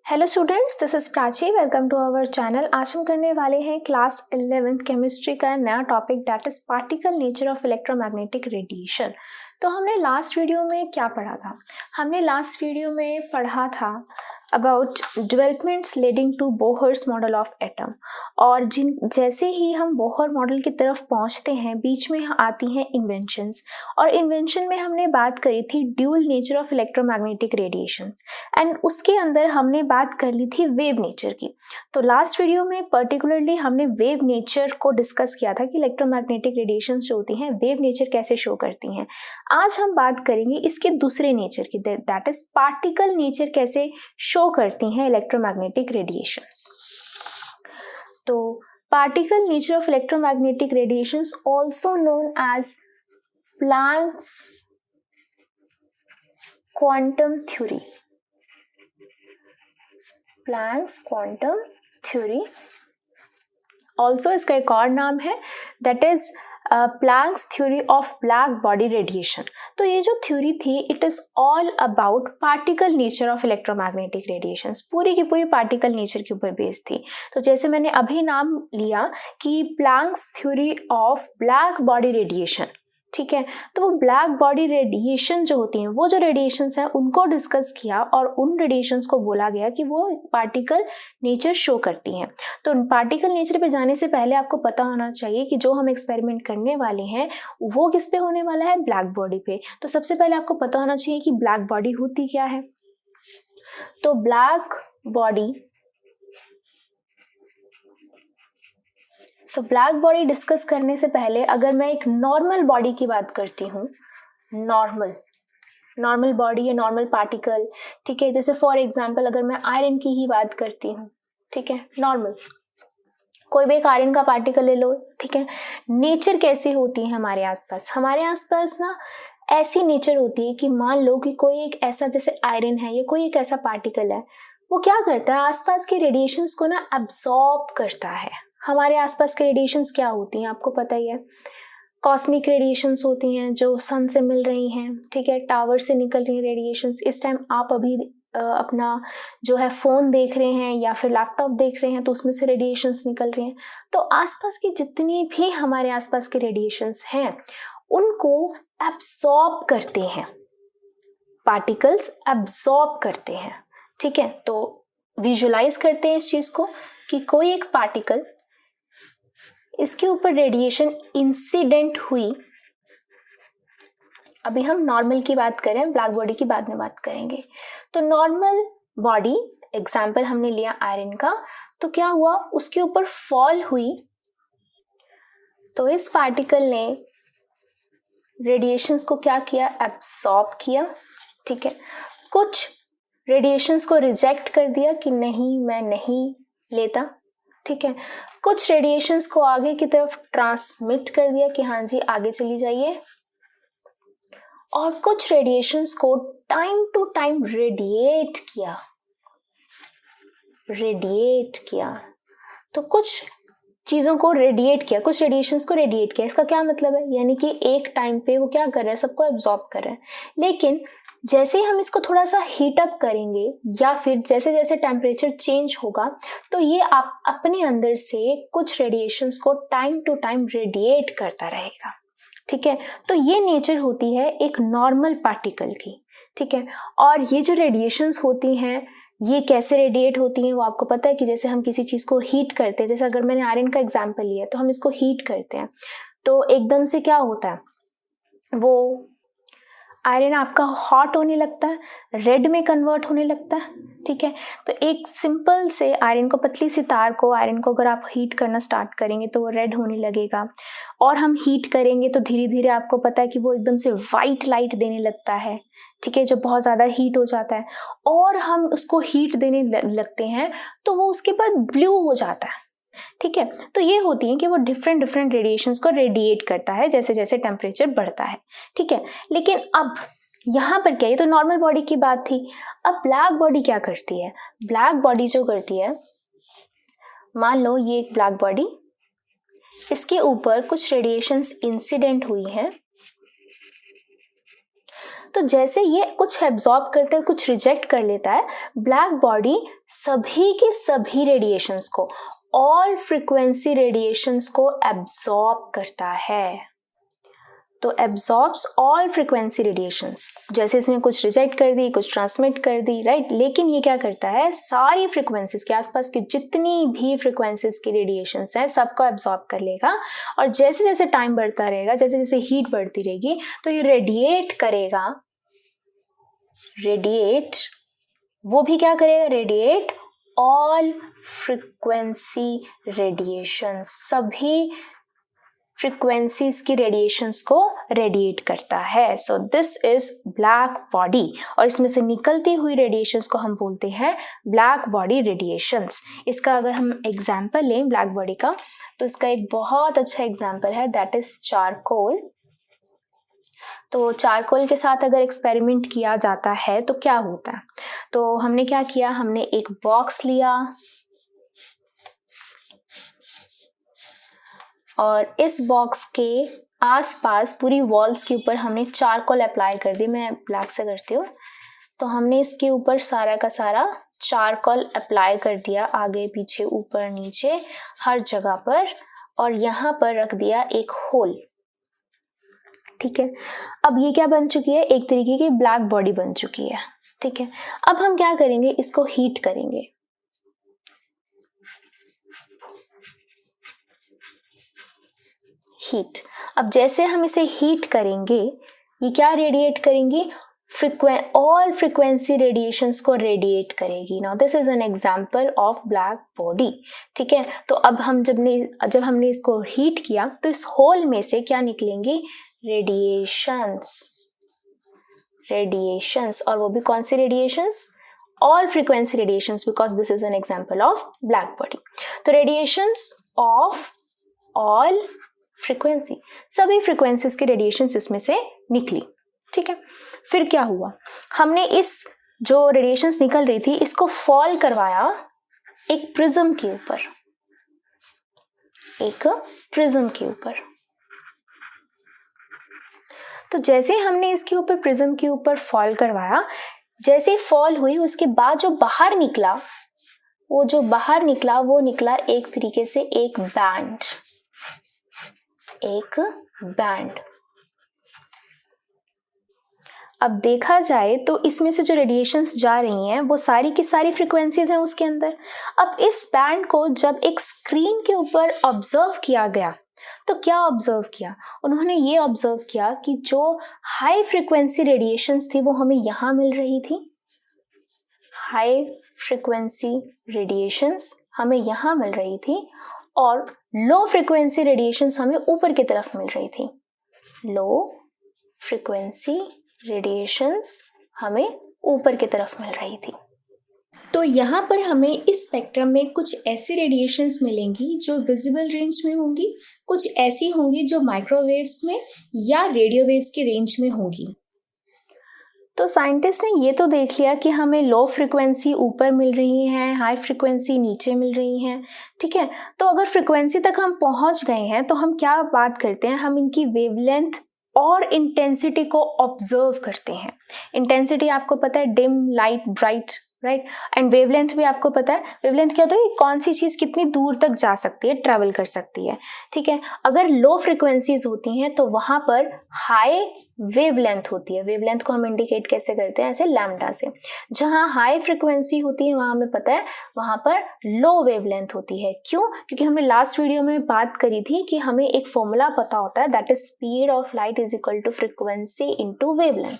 Hello students, this is Prachi. Welcome to our channel. आज हम करने वाले हैं क्लास 11th केमिस्ट्री का नया topic that is particle nature of electromagnetic radiation. तो हमने लास्ट वीडियो में क्या पढ़ा था? हमने लास्ट वीडियो में पढ़ा था about developments leading to Bohr's model of atom. और जैसे ही हम बोहर मॉडल की तरफ पहुंचते हैं, बीच में आती हैं इन्वेंशंस। और इन्वेंशन में हमने बात करी थी dual nature of electromagnetic radiations, and उसके अंदर हमने बात कर ली थी वेव नेचर की। तो लास्ट वीडियो में पर्टिकुलरली हमने वेव नेचर को डिस्कस किया था कि इलेक्ट्रोमैग्नेटिक रेडिएशंस जो होती हैं वेव नेचर कैसे शो करती हैं। आज हम बात करेंगे इसके दूसरे नेचर की, दैट इज पार्टिकल नेचर कैसे शो करती हैं इलेक्ट्रोमैग्नेटिक रेडिएशंस। तो particle nature of electromagnetic radiations also known as Planck's quantum theory. Planck's quantum theory also इसका एक और नाम है, that is Planck's theory of black body radiation. तो ये जो थ्योरी थी it is all about particle nature of electromagnetic radiations, पूरी की पूरी पार्टिकल नेचर के ऊपर बेस्ड थी। तो जैसे मैंने अभी नाम लिया कि Planck's theory of black body radiation, ठीक है। तो वो ब्लैक बॉडी रेडिएशन जो होती हैं, वो जो रेडिएशंस हैं उनको डिस्कस किया और उन रेडिएशंस को बोला गया कि वो पार्टिकल नेचर शो करती हैं। तो पार्टिकल नेचर पे जाने से पहले आपको पता होना चाहिए कि जो हम एक्सपेरिमेंट करने वाले हैं वो किस पे होने वाला है, ब्लैक बॉडी पे। तो सबसे पहले आपको पता होना चाहिए कि ब्लैक बॉडी होती क्या है। तो ब्लैक बॉडी डिस्कस करने से पहले अगर मैं एक नॉर्मल बॉडी की बात करती हूँ, नॉर्मल बॉडी या नॉर्मल पार्टिकल, ठीक है। जैसे फॉर एग्जांपल अगर मैं आयरन की ही बात करती हूँ, ठीक है, नॉर्मल कोई भी एक आयरन का पार्टिकल ले लो, ठीक है। नेचर कैसी होती है हमारे आसपास ना ऐसी नेचर होती है कि मान लो कि कोई एक ऐसा जैसे आयरन है या कोई एक ऐसा पार्टिकल है, वो क्या करता है, आसपास के रेडिएशंस को ना अब्सॉर्ब करता है। हमारे आसपास के रेडिएशंस क्या होती हैं आपको पता ही है, कॉस्मिक रेडिएशंस होती हैं जो सन से मिल रही हैं, ठीक है, टावर से निकल रही हैं रेडिएशंस। इस टाइम आप अभी अपना जो है फोन देख रहे हैं या फिर लैपटॉप देख रहे हैं तो उसमें से रेडिएशंस निकल रही हैं। तो आसपास की जितनी भी हमारे आसपास के रेडिएशंस हैं उनको एब्सॉर्ब करते हैं, पार्टिकल्स एब्सॉर्ब करते हैं, ठीक है। तो विजुलाइज करते हैं इस चीज को कि कोई एक पार्टिकल, इसके ऊपर रेडिएशन इंसिडेंट हुई। अभी हम नॉर्मल की बात करें, ब्लैक बॉडी की बाद में बात करेंगे। तो नॉर्मल बॉडी एग्जाम्पल हमने लिया आयरन का, तो क्या हुआ, उसके ऊपर फॉल हुई तो इस पार्टिकल ने रेडिएशंस को क्या किया, एब्सॉर्ब किया, ठीक है। कुछ रेडिएशंस को रिजेक्ट कर दिया कि नहीं मैं नहीं लेता, ठीक है। कुछ रेडिएशंस को आगे की तरफ ट्रांसमिट कर दिया कि हाँ जी आगे चली जाइए, और कुछ रेडिएशंस को टाइम टू टाइम रेडिएट किया। तो कुछ चीजों को रेडिएट किया, कुछ रेडिएशंस को रेडिएट किया। इसका क्या मतलब है, यानी कि एक टाइम पे वो क्या कर रहा है, सबको एब्जॉर्ब कर रहा है। लेकिन जैसे ही हम इसको थोड़ा सा हीट अप करेंगे या फिर जैसे जैसे टेम्परेचर चेंज होगा तो ये आप अपने अंदर से कुछ रेडिएशंस को टाइम टू टाइम रेडिएट करता रहेगा, ठीक है। तो ये नेचर होती है एक नॉर्मल पार्टिकल की, ठीक है। और ये जो रेडिएशंस होती हैं ये कैसे रेडिएट होती हैं वो आपको पता है कि जैसे हम किसी चीज को हीट करते हैं, जैसे अगर मैंने आयरन का एग्जांपल लिया तो हम इसको हीट करते हैं तो एकदम से क्या होता है, वो आयरन आपका हॉट होने लगता है, रेड में कन्वर्ट होने लगता है, ठीक है। तो एक सिंपल से आयरन को, पतली सी तार को, आयरन को अगर आप हीट करना स्टार्ट करेंगे तो वो रेड होने लगेगा, और हम हीट करेंगे तो धीरे धीरे आपको पता है कि वो एकदम से वाइट लाइट देने लगता है, ठीक है, जब बहुत ज्यादा हीट हो जाता है। और हम उसको हीट देने लगते हैं तो वो उसके बाद ब्लू हो जाता है, ठीक है। तो ये होती है कि वो डिफरेंट रेडिएशंस को रेडिएट करता है जैसे जैसे टेम्परेचर बढ़ता है, ठीक है। लेकिन अब यहाँ पर क्या, ये तो नॉर्मल बॉडी की बात थी। अब ब्लैक बॉडी क्या करती है, ब्लैक बॉडी जो करती है, मान लो ये एक ब्लैक बॉडी, इसके ऊपर कुछ रेडिएशंस इंसिडेंट हुई हैं तो जैसे ये कुछ एब्जॉर्ब करता है, कुछ रिजेक्ट कर लेता है, ब्लैक बॉडी सभी के सभी रेडिएशंस को, ऑल फ्रीक्वेंसी रेडिएशंस को एब्जॉर्ब करता है। तो एब्जॉर्ब्स ऑल फ्रीक्वेंसी रेडिएशंस, जैसे इसने कुछ रिजेक्ट कर दी, कुछ ट्रांसमिट कर दी, राइट, लेकिन ये क्या करता है, सारी फ्रीक्वेंसीज के आसपास की जितनी भी फ्रीक्वेंसीज की रेडिएशंस हैं सबको एब्जॉर्ब कर लेगा, और जैसे जैसे टाइम बढ़ता रहेगा, जैसे जैसे हीट बढ़ती रहेगी, तो ये रेडिएट करेगा, रेडिएट, वो भी क्या करेगा, रेडिएट ऑल फ्रीक्वेंसी रेडिएशंस, सभी फ्रीक्वेंसीज की रेडिएशंस को रेडिएट करता है। सो दिस इज ब्लैक बॉडी, और इसमें से निकलती हुई रेडिएशंस को हम बोलते हैं ब्लैक बॉडी रेडिएशंस। इसका अगर हम एग्जांपल लें ब्लैक बॉडी का, तो इसका एक बहुत अच्छा एग्जांपल है, दैट इज चारकोल। तो चारकोल के साथ अगर एक्सपेरिमेंट किया जाता है तो क्या होता है, तो हमने क्या किया, हमने एक बॉक्स लिया और इस बॉक्स के आसपास पूरी वॉल्स के ऊपर हमने चारकोल अप्लाई कर दी। मैं ब्लैक से करती हूँ। तो हमने इसके ऊपर सारा का सारा चारकोल अप्लाई कर दिया, आगे पीछे ऊपर नीचे हर जगह पर, और यहाँ पर रख दिया एक होल। ठीक है, अब ये क्या बन चुकी है, एक तरीके की ब्लैक बॉडी बन चुकी है। ठीक है, अब हम क्या करेंगे, इसको हीट करेंगे। हीट, अब जैसे हम इसे हीट करेंगे, ये क्या रेडिएट करेंगी, ऑल फ्रीक्वेंसी रेडिएशंस को रेडिएट करेगी। Now this is an example of black body. ठीक है, तो अब हम जब हमने इसको हीट किया तो इस होल में से क्या निकलेंगी, रेडिएशंस, और वो भी कौन सी radiations, all frequency radiations, because this is an example of black body. तो रेडिएशंस ऑफ ऑल फ्रीक्वेंसी, सभी फ्रीक्वेंसीज की रेडिएशंस इसमें से निकली। ठीक है, फिर क्या हुआ, हमने इस जो रेडिएशंस निकल रही थी इसको फॉल करवाया एक प्रिज्म के ऊपर, तो जैसे हमने इसके ऊपर प्रिज्म के ऊपर फॉल करवाया, जैसे फॉल हुई उसके बाद जो बाहर निकला, वो निकला एक तरीके से एक बैंड। अब देखा जाए तो इसमें से जो रेडिएशंस जा रही हैं वो सारी की सारी फ्रीक्वेंसीज हैं उसके अंदर। अब इस बैंड को जब एक स्क्रीन के ऊपर ऑब्जर्व किया गया तो क्या ऑब्जर्व किया, उन्होंने ये ऑब्जर्व किया कि जो हाई फ्रीक्वेंसी रेडिएशंस थी वो हमें यहाँ मिल रही थी, हाई फ्रीक्वेंसी रेडिएशंस हमें यहाँ मिल रही थी, और लो फ्रीक्वेंसी रेडिएशंस हमें ऊपर की तरफ मिल रही थी। लो फ्रीक्वेंसी रेडिएशंस हमें ऊपर की तरफ मिल रही थी। तो यहाँ पर हमें इस स्पेक्ट्रम में कुछ ऐसी रेडिएशंस मिलेंगी जो विजिबल रेंज में होंगी, कुछ ऐसी होंगी जो माइक्रोवेव्स में या रेडियो वेव्स की रेंज में होंगी। तो साइंटिस्ट ने ये तो देख लिया कि हमें लो फ्रीक्वेंसी ऊपर मिल रही हैं, हाई फ्रीक्वेंसी नीचे मिल रही हैं। ठीक है, तो अगर फ्रीक्वेंसी तक हम पहुंच गए हैं तो हम क्या बात करते हैं, हम इनकी वेवलेंथ और इंटेंसिटी को ऑब्जर्व करते हैं। इंटेंसिटी आपको पता है, dim, light, bright, right, and wavelength भी आपको पता है। वेवलेंथ क्या होता है, कौन सी चीज कितनी दूर तक जा सकती है, ट्रैवल कर सकती है। ठीक है, अगर लो फ्रीक्वेंसीज होती हैं तो वहां पर हाई वेवलेंथ होती है। वेवलेंथ को हम इंडिकेट कैसे करते हैं, ऐसे लैम्डा से। जहां हाई फ्रीक्वेंसी होती है वहां हमें पता है वहां पर लो वेवलेंथ होती है। क्यों, क्योंकि हमने लास्ट वीडियो में बात करी थी कि हमें एक फॉर्मूला पता होता है, that is speed of light is equal to frequency into wavelength.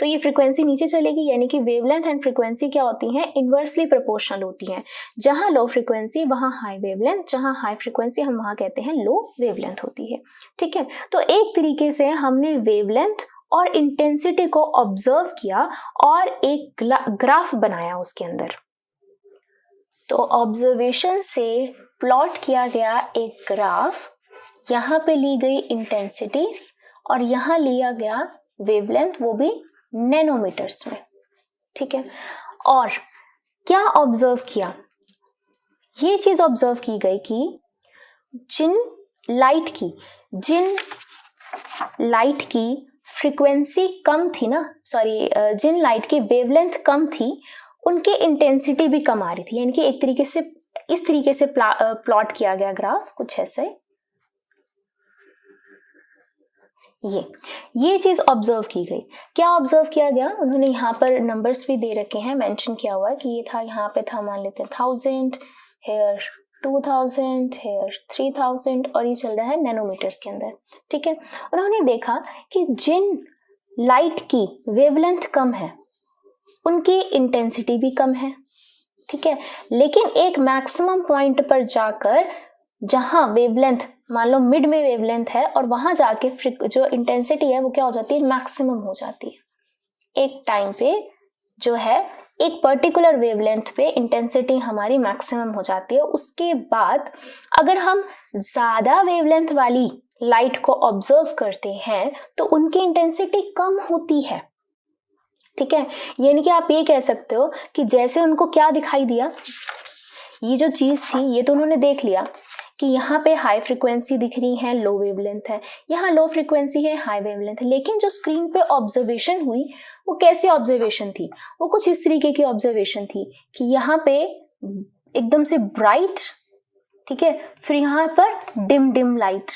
तो ये फ्रीक्वेंसी नीचे चलेगी, यानी कि वेवलेंथ एंड फ्रीक्वेंसी क्या होती हैं, इनवर्सली प्रोपोर्शनल होती हैं। जहां लो फ्रीक्वेंसी वहां हाई वेवलेंथ, जहां हाई फ्रीक्वेंसी हम वहां कहते हैं लो वेवलेंथ होती है। ठीक है, तो एक तरीके से हमने वेवलेंथ और इंटेंसिटी को ऑब्जर्व किया और एक ग्राफ बनाया उसके अंदर। तो ऑब्जर्वेशन से प्लॉट किया गया एक ग्राफ, यहाँ पे ली गई इंटेंसिटीज और यहाँ लिया गया वेवलेंथ, वो भी नैनोमीटर्स में। ठीक है, और क्या ऑब्जर्व किया, ये चीज ऑब्जर्व की गई कि जिन लाइट की फ्रीक्वेंसी कम थी ना, सॉरी, जिन लाइट की वेवलेंथ कम थी उनकी इंटेंसिटी भी कम आ रही थी। यानी कि एक तरीके से इस तरीके से प्लॉट किया गया ग्राफ कुछ ऐसे। ये चीज ऑब्जर्व की गई। क्या ऑब्जर्व किया गया, उन्होंने यहाँ पर नंबर्स भी दे रखे हैं, मेंशन किया हुआ है कि ये था, यहाँ पे था, मान लेते हैं 1000, हेयर 2000, हेयर 3000, और ये चल रहा है नैनोमीटर्स के अंदर। ठीक है, उन्होंने देखा कि जिन लाइट की वेवलेंथ कम है उनकी इंटेंसिटी भी कम है। ठीक है, लेकिन एक मैक्सिमम पॉइंट पर जाकर जहां वेवलेंथ, मान लो मिड में वेवलेंथ है, और वहां जाके जो इंटेंसिटी है वो क्या हो जाती है, मैक्सिमम हो जाती है। एक टाइम पे जो है एक पर्टिकुलर वेवलेंथ पे इंटेंसिटी हमारी मैक्सिमम हो जाती है। उसके बाद अगर हम ज्यादा वेवलेंथ वाली लाइट को ऑब्जर्व करते हैं तो उनकी इंटेंसिटी कम होती है। ठीक है, यानी कि आप ये कह सकते हो कि जैसे उनको क्या दिखाई दिया, ये जो चीज थी ये तो उन्होंने देख लिया कि यहाँ पे हाई फ्रीक्वेंसी दिख रही है, लो वेवलेंथ है, यहाँ लो फ्रीक्वेंसी है, हाई वेवलेंथ है, लेकिन जो स्क्रीन पे ऑब्जर्वेशन हुई वो कैसी ऑब्जर्वेशन थी, वो कुछ इस तरीके की ऑब्जर्वेशन थी कि यहाँ पे एकदम से ब्राइट, ठीक है, फिर यहाँ पर डिम लाइट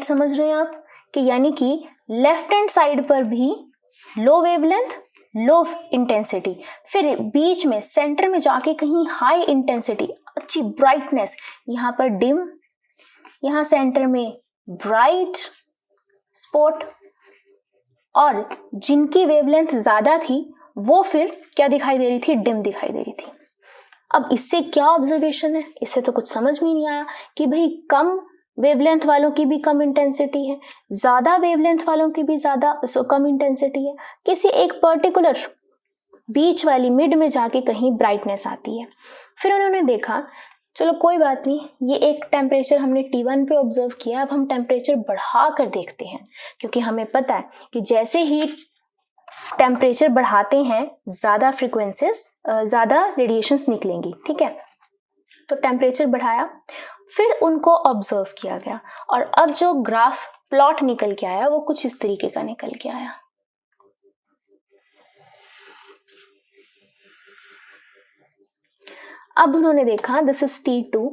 समझ रहे हैं आप, कि यानी कि लेफ्ट हैंड साइड पर भी लो वेवलेंथ, लो इंटेंसिटी, फिर बीच में सेंटर में जाके कहीं हाई इंटेंसिटी, अच्छी ब्राइटनेस, यहाँ पर डिम, यहाँ सेंटर में ब्राइट स्पॉट, और जिनकी वेवलेंथ ज्यादा थी वो फिर क्या दिखाई दे रही थी, डिम दिखाई दे रही थी। अब इससे क्या ऑब्जर्वेशन है, इससे तो कुछ समझ में नहीं आया कि भाई कम वेवलेंथ वालों की भी कम इंटेंसिटी है, ज्यादा वेवलेंथ वालों की भी ज्यादा कम इंटेंसिटी है, किसी एक पर्टिकुलर बीच वाली मिड में जाके कहीं ब्राइटनेस आती है। फिर उन्होंने देखा चलो कोई बात नहीं, ये एक टेम्परेचर हमने T1 पे ऑब्जर्व किया, अब हम टेम्परेचर बढ़ा कर देखते हैं, क्योंकि हमें पता है कि जैसे ही टेम्परेचर बढ़ाते हैं ज्यादा फ्रीक्वेंसीज, ज्यादा रेडिएशंस निकलेंगी। ठीक है, तो टेम्परेचर बढ़ाया, फिर उनको ऑब्जर्व किया गया, और अब जो ग्राफ प्लॉट निकल के आया वो कुछ इस तरीके का निकल के आया। अब उन्होंने देखा दिस इज T2,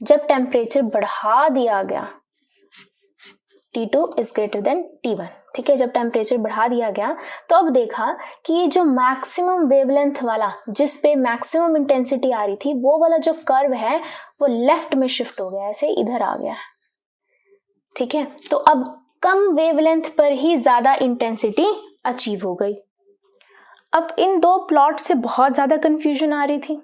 जब टेम्परेचर बढ़ा दिया गया, T2 is greater than T1, ठीक है, जब टेम्परेचर बढ़ा दिया गया तो अब देखा कि ये जो मैक्सिमम वेवलेंथ वाला, जिस पे मैक्सिमम इंटेंसिटी आ रही थी, वो वाला जो कर्व है वो लेफ्ट में शिफ्ट हो गया, ऐसे इधर आ गया। ठीक है, तो अब कम वेवलेंथ पर ही ज्यादा इंटेंसिटी अचीव हो गई। अब इन दो प्लॉट से बहुत ज्यादा कंफ्यूजन आ रही थी।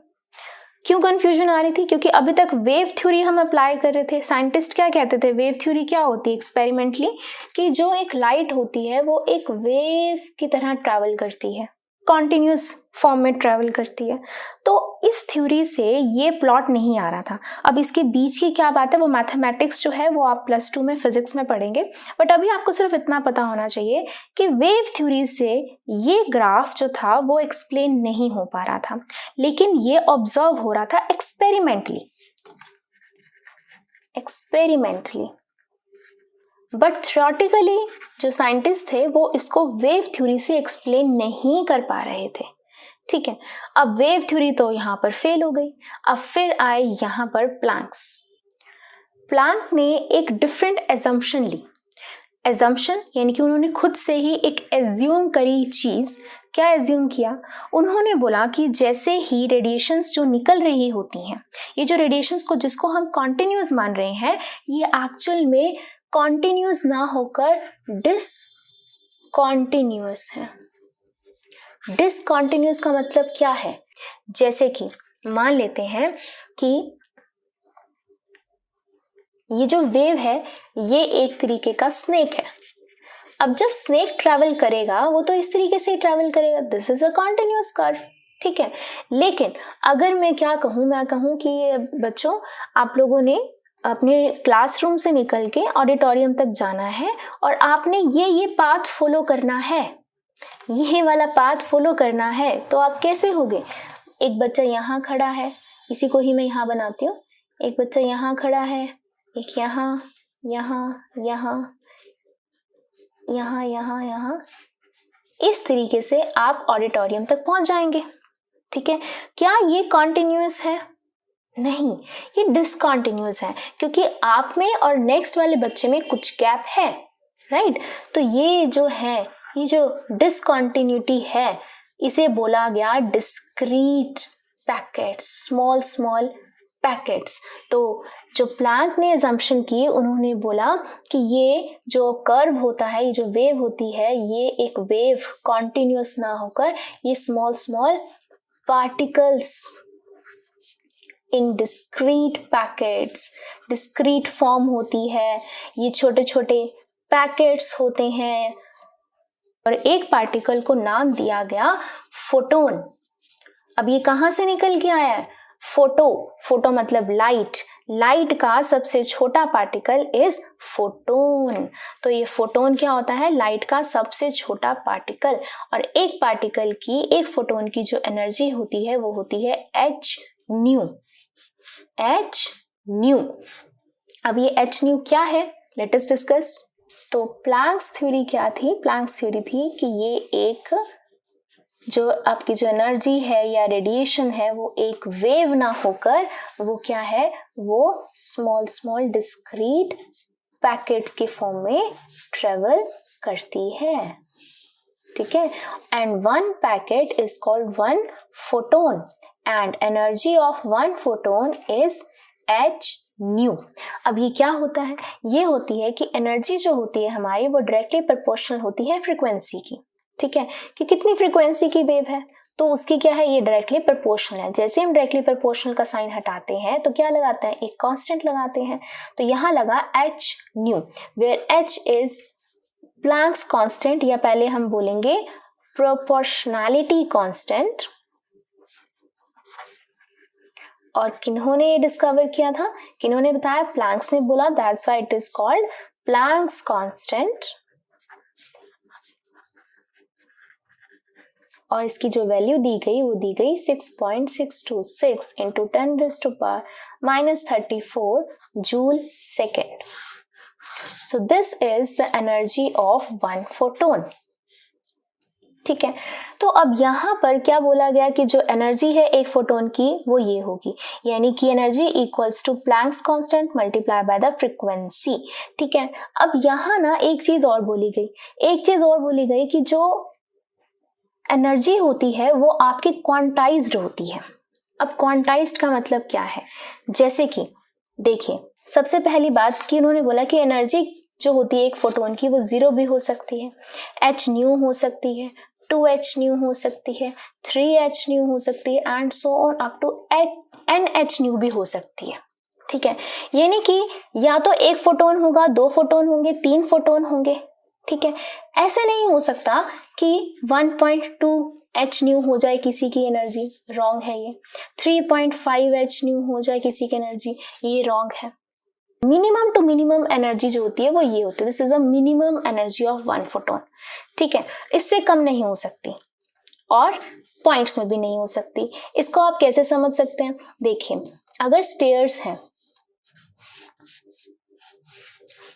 क्यों कंफ्यूजन आ रही थी, क्योंकि अभी तक वेव थ्योरी हम अप्लाई कर रहे थे। साइंटिस्ट क्या कहते थे, वेव थ्योरी क्या होती है एक्सपेरिमेंटली, कि जो एक लाइट होती है वो एक वेव की तरह ट्रैवल करती है, कॉन्टिन्यूस फॉर्म में ट्रैवल करती है। तो इस थ्योरी से ये प्लॉट नहीं आ रहा था। अब इसके बीच की क्या बात है, वो मैथमेटिक्स जो है वो आप +2 में फिजिक्स में पढ़ेंगे, बट अभी आपको सिर्फ इतना पता होना चाहिए कि वेव थ्योरी से ये ग्राफ जो था वो एक्सप्लेन नहीं हो पा रहा था, लेकिन ये ऑब्जर्व हो रहा था एक्सपेरिमेंटली, बट थ्योरेटिकली जो साइंटिस्ट थे वो इसको वेव थ्योरी से एक्सप्लेन नहीं कर पा रहे थे। ठीक है, अब वेव थ्योरी तो यहाँ पर फेल हो गई। अब फिर आए यहाँ पर प्लैंक ने एक डिफरेंट एजम्पशन ली। एजम्पशन यानी कि उन्होंने खुद से ही एक एज्यूम करी चीज। क्या एज्यूम किया, उन्होंने बोला कि जैसे ही रेडिएशंस जो निकल रही होती हैं, ये जो रेडिएशंस को जिसको हम कॉन्टिन्यूस मान रहे हैं, ये एक्चुअल में कॉन्टिन्यूस ना होकर डिसकॉन्टिन्यूस है। डिसकॉन्टिन्यूस का मतलब क्या है, जैसे कि मान लेते हैं कि ये जो वेव है ये एक तरीके का स्नेक है। अब जब स्नेक ट्रैवल करेगा वो तो इस तरीके से ट्रैवल करेगा, this is a continuous curve. ठीक है, लेकिन अगर मैं क्या कहूँ, मैं कहूँ कि बच्चों आप लोगों ने अपने क्लासरूम से निकल के ऑडिटोरियम तक जाना है और आपने ये पाथ फॉलो करना है, ये वाला पाथ फॉलो करना है, तो आप कैसे होगे, एक बच्चा यहाँ खड़ा है, इसी को ही मैं यहाँ बनाती हूँ, एक बच्चा यहाँ खड़ा है, एक यहाँ, यहाँ, यहाँ, यहाँ यहाँ यहाँ, इस तरीके से आप ऑडिटोरियम तक पहुंच जाएंगे। ठीक है, क्या ये कॉन्टिन्यूअस है? नहीं, ये डिसकॉन्टिन्यूअस है, क्योंकि आप में और नेक्स्ट वाले बच्चे में कुछ गैप है, राइट? तो ये जो है, ये जो डिसकॉन्टिन्यूटी है, इसे बोला गया discrete packets, small small packets. तो जो प्लैंक ने अजम्पशन की, उन्होंने बोला कि ये जो कर्व होता है, ये जो वेव होती है, ये एक वेव कॉन्टिन्यूअस ना होकर ये small small particles in discrete packets, discrete form होती है, ये छोटे छोटे पैकेट्स होते हैं। और एक पार्टिकल को नाम दिया गया फोटोन। अब ये कहाँ से निकल के आया है? फोटो, फोटो मतलब लाइट, लाइट का सबसे छोटा पार्टिकल इज फोटोन। तो ये फोटोन क्या होता है? लाइट का सबसे छोटा पार्टिकल। और एक पार्टिकल की, एक फोटोन की जो एनर्जी होती है वो होती है h न्यू, h न्यू। अब ये h न्यू क्या है? Let us discuss. तो प्लैंक्स थ्योरी क्या थी? प्लैंक्स थ्योरी थी कि ये एक जो आपकी जो एनर्जी है या रेडिएशन है वो एक वेव ना होकर वो क्या है? वो स्मॉल स्मॉल डिस्क्रीट पैकेट्स के फॉर्म में ट्रेवल करती है। ठीक है, and one packet is called one photon and energy of one photon is h new. अब ये क्या होता है? ये होती है कि एनर्जी जो होती है हमारी वो डायरेक्टली प्रोपोर्शनल होती है फ्रीक्वेंसी की। ठीक है, कि कितनी फ्रीक्वेंसी की वेव है तो उसकी क्या है? ये डायरेक्टली प्रोपोर्शनल है। जैसे हम डायरेक्टली प्रोपोर्शनल का साइन हटाते हैं तो क्या लगाते हैं? एक कांस्टेंट लगाते हैं। तो यहाँ लगा h nu, where h is Planck's constant, या पहले हम बोलेंगे प्रोपोर्शनैलिटी कांस्टेंट। और किन्होंने ये डिस्कवर किया था? किन्होंने बताया? प्लैंक्स ने बोला, that's why it is called planks constant. और इसकी जो वैल्यू दी गई वो दी गई 6.626 into 10⁻⁻34 joule second. So this is the energy of one photon. ठीक है, तो अब यहाँ पर क्या बोला गया कि जो एनर्जी है एक फोटोन की वो ये होगी, यानी कि energy equals to Planck's constant multiply by the frequency. ठीक है, अब यहाँ ना एक चीज और बोली गई, एक चीज और बोली गई कि जो एनर्जी होती है वो आपकी क्वांटाइज्ड होती है। अब क्वांटाइज्ड का मतलब क्या है? जैसे कि देखिए, सबसे पहली बात कि उन्होंने बोला कि एनर्जी जो होती है एक फोटोन की वो 0 भी हो सकती है, h न्यू हो सकती है, 2h न्यू हो सकती है, 3h न्यू हो सकती है, and so on up to nh nu भी हो सकती है। ठीक है, यानी कि या तो एक फोटोन होगा, 2 फोटोन होंगे, 3 फोटोन होंगे। ठीक है, ऐसे नहीं हो सकता कि 1.2h न्यू हो जाए किसी की एनर्जी, रॉन्ग है ये। 3.5h न्यू हो जाए किसी की एनर्जी, ये रॉन्ग है। मिनिमम टू मिनिमम एनर्जी जो होती है वो ये होती है, this is a minimum energy of one photon. ठीक है, इससे कम नहीं हो सकती और पॉइंट्स में भी नहीं हो सकती। इसको आप कैसे समझ सकते हैं? देखिए, अगर स्टेयर्स हैं,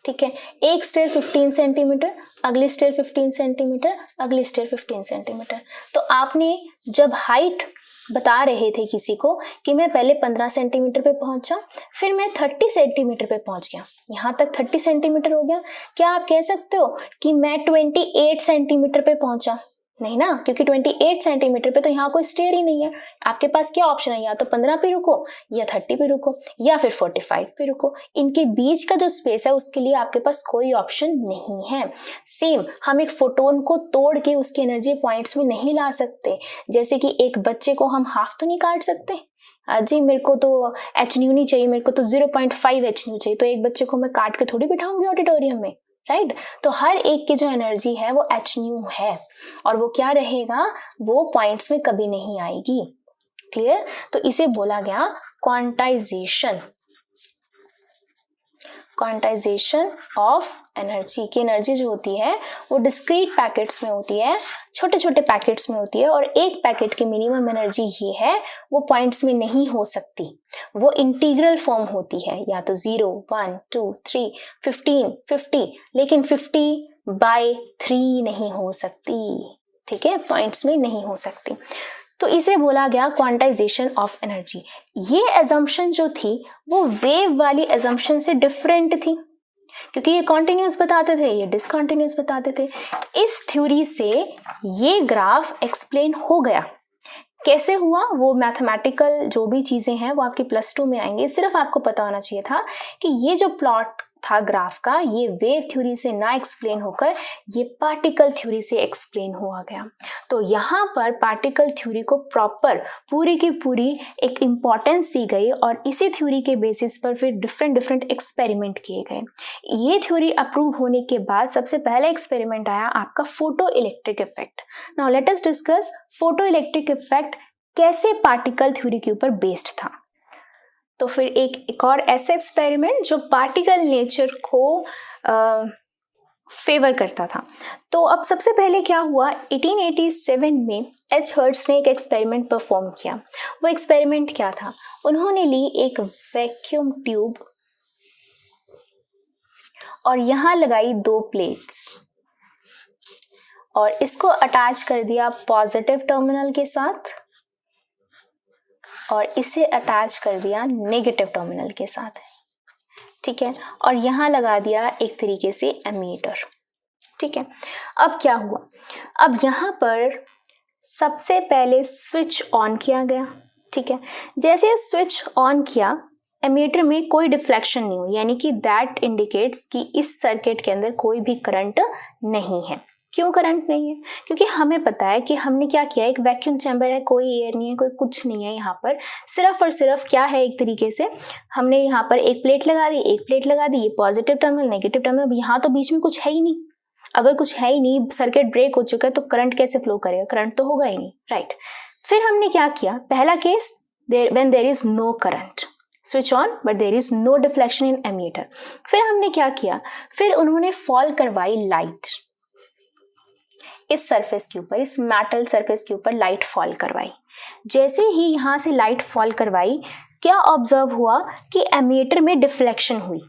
ठीक है, एक स्टेयर 15 सेंटीमीटर, अगली स्टेयर 15 सेंटीमीटर, अगली स्टेयर 15 सेंटीमीटर। तो आपने जब हाइट बता रहे थे किसी को कि मैं पहले 15 सेंटीमीटर पे पहुंचा, फिर मैं 30 सेंटीमीटर पे पहुंच गया, यहाँ तक 30 सेंटीमीटर हो गया, क्या आप कह सकते हो कि मैं 28 सेंटीमीटर पे पहुंचा? नहीं ना, क्योंकि 28 सेंटीमीटर पे तो यहाँ कोई स्टेयर ही नहीं है। आपके पास क्या ऑप्शन है? या तो 15 पे रुको, या 30 पे रुको, या फिर 45 पे रुको। इनके बीच का जो स्पेस है उसके लिए आपके पास कोई ऑप्शन नहीं है। सेम हम एक फोटोन को तोड़ के उसकी एनर्जी पॉइंट्स में नहीं ला सकते। जैसे कि एक बच्चे को हम हाफ तो नहीं काट सकते, जी मेरे को तो h न्यू नहीं चाहिए, मेरे को तो 0.5h न्यू चाहिए, तो एक बच्चे को मैं काट के थोड़ी बिठाऊंगी ऑडिटोरियम में, राइट? तो हर एक की जो एनर्जी है वो h न्यू है और वो क्या रहेगा? वो पॉइंट्स में कभी नहीं आएगी। क्लियर? तो इसे बोला गया क्वांटाइजेशन, क्वांटाइजेशन ऑफ एनर्जी। की एनर्जी जो होती है वो डिस्क्रीट पैकेट्स में होती है, छोटे छोटे पैकेट्स में होती है, और एक पैकेट की मिनिमम एनर्जी ये है, वो पॉइंट्स में नहीं हो सकती, वो इंटीग्रल फॉर्म होती है, या तो 0, 1, 2, 3, 15, 50, लेकिन 50 बाय 3 नहीं हो सकती, ठीक है, पॉइंट्स में नहीं हो सकती। तो इसे बोला गया क्वांटाइजेशन ऑफ एनर्जी। ये एजम्पशन जो थी वो वेव वाली एजम्पशन से डिफरेंट थी, क्योंकि ये कॉन्टिन्यूस बताते थे, ये डिसकॉन्टिन्यूस बताते थे। इस थ्योरी से ये ग्राफ एक्सप्लेन हो गया। कैसे हुआ वो मैथमेटिकल जो भी चीजें हैं वो आपके +2 में आएंगे। सिर्फ आपको पता होना चाहिए था कि ये जो प्लॉट था ग्राफ का, ये वेव थ्योरी से ना एक्सप्लेन होकर ये पार्टिकल थ्योरी से एक्सप्लेन हुआ गया। तो यहाँ पर पार्टिकल थ्योरी को प्रॉपर पूरी की पूरी एक इम्पॉर्टेंस दी गई और इसी थ्योरी के बेसिस पर फिर डिफरेंट एक्सपेरिमेंट किए गए। ये थ्योरी अप्रूव होने के बाद सबसे पहला एक्सपेरिमेंट आया आपका photo electric effect. Now let us discuss photo electric effect कैसे पार्टिकल थ्योरी के ऊपर बेस्ड था। तो फिर एक और ऐसा एक्सपेरिमेंट जो पार्टिकल नेचर को फेवर करता था। तो अब सबसे पहले क्या हुआ, 1887 में एच हर्ट्ज ने एक एक्सपेरिमेंट परफॉर्म किया। वो एक्सपेरिमेंट क्या था, उन्होंने ली एक वैक्यूम ट्यूब और यहाँ लगाई 2 प्लेट्स और इसको अटैच कर दिया पॉजिटिव टर्मिनल के साथ और इसे अटैच कर दिया नेगेटिव टर्मिनल के साथ, ठीक है, और यहाँ लगा दिया एक तरीके से एमीटर, ठीक है। अब क्या हुआ, अब यहाँ पर सबसे पहले स्विच ऑन किया गया, ठीक है। जैसे स्विच ऑन किया, एमीटर में कोई डिफ्लेक्शन नहीं हुई, यानी कि दैट इंडिकेट्स कि इस सर्किट के अंदर कोई भी करंट नहीं है। क्यों करंट नहीं है, क्योंकि हमें पता है कि हमने क्या किया, एक वैक्यूम चैम्बर है, कोई एयर नहीं है, कोई कुछ नहीं है, यहाँ पर सिर्फ और सिर्फ क्या है, एक तरीके से हमने यहाँ पर एक प्लेट लगा दी, एक प्लेट लगा दी, ये पॉजिटिव टर्मिनल नेगेटिव टर्मिनल, यहाँ तो बीच में कुछ है ही नहीं। अगर कुछ है ही नहीं, सर्किट ब्रेक हो चुका है, तो करंट कैसे फ्लो करेगा, करंट तो होगा ही नहीं, राइट। फिर हमने क्या किया, पहला case when there is no current, switch on but there is no deflection in ammeter. फिर हमने क्या किया, फिर उन्होंने फॉल करवाई लाइट इस सरफेस के ऊपर, इस मेटल सरफेस के ऊपर लाइट फॉल करवाई। जैसे ही यहाँ से लाइट फॉल करवाई, क्या ऑब्जर्व हुआ कि एमीटर में डिफ्लेक्शन हुई।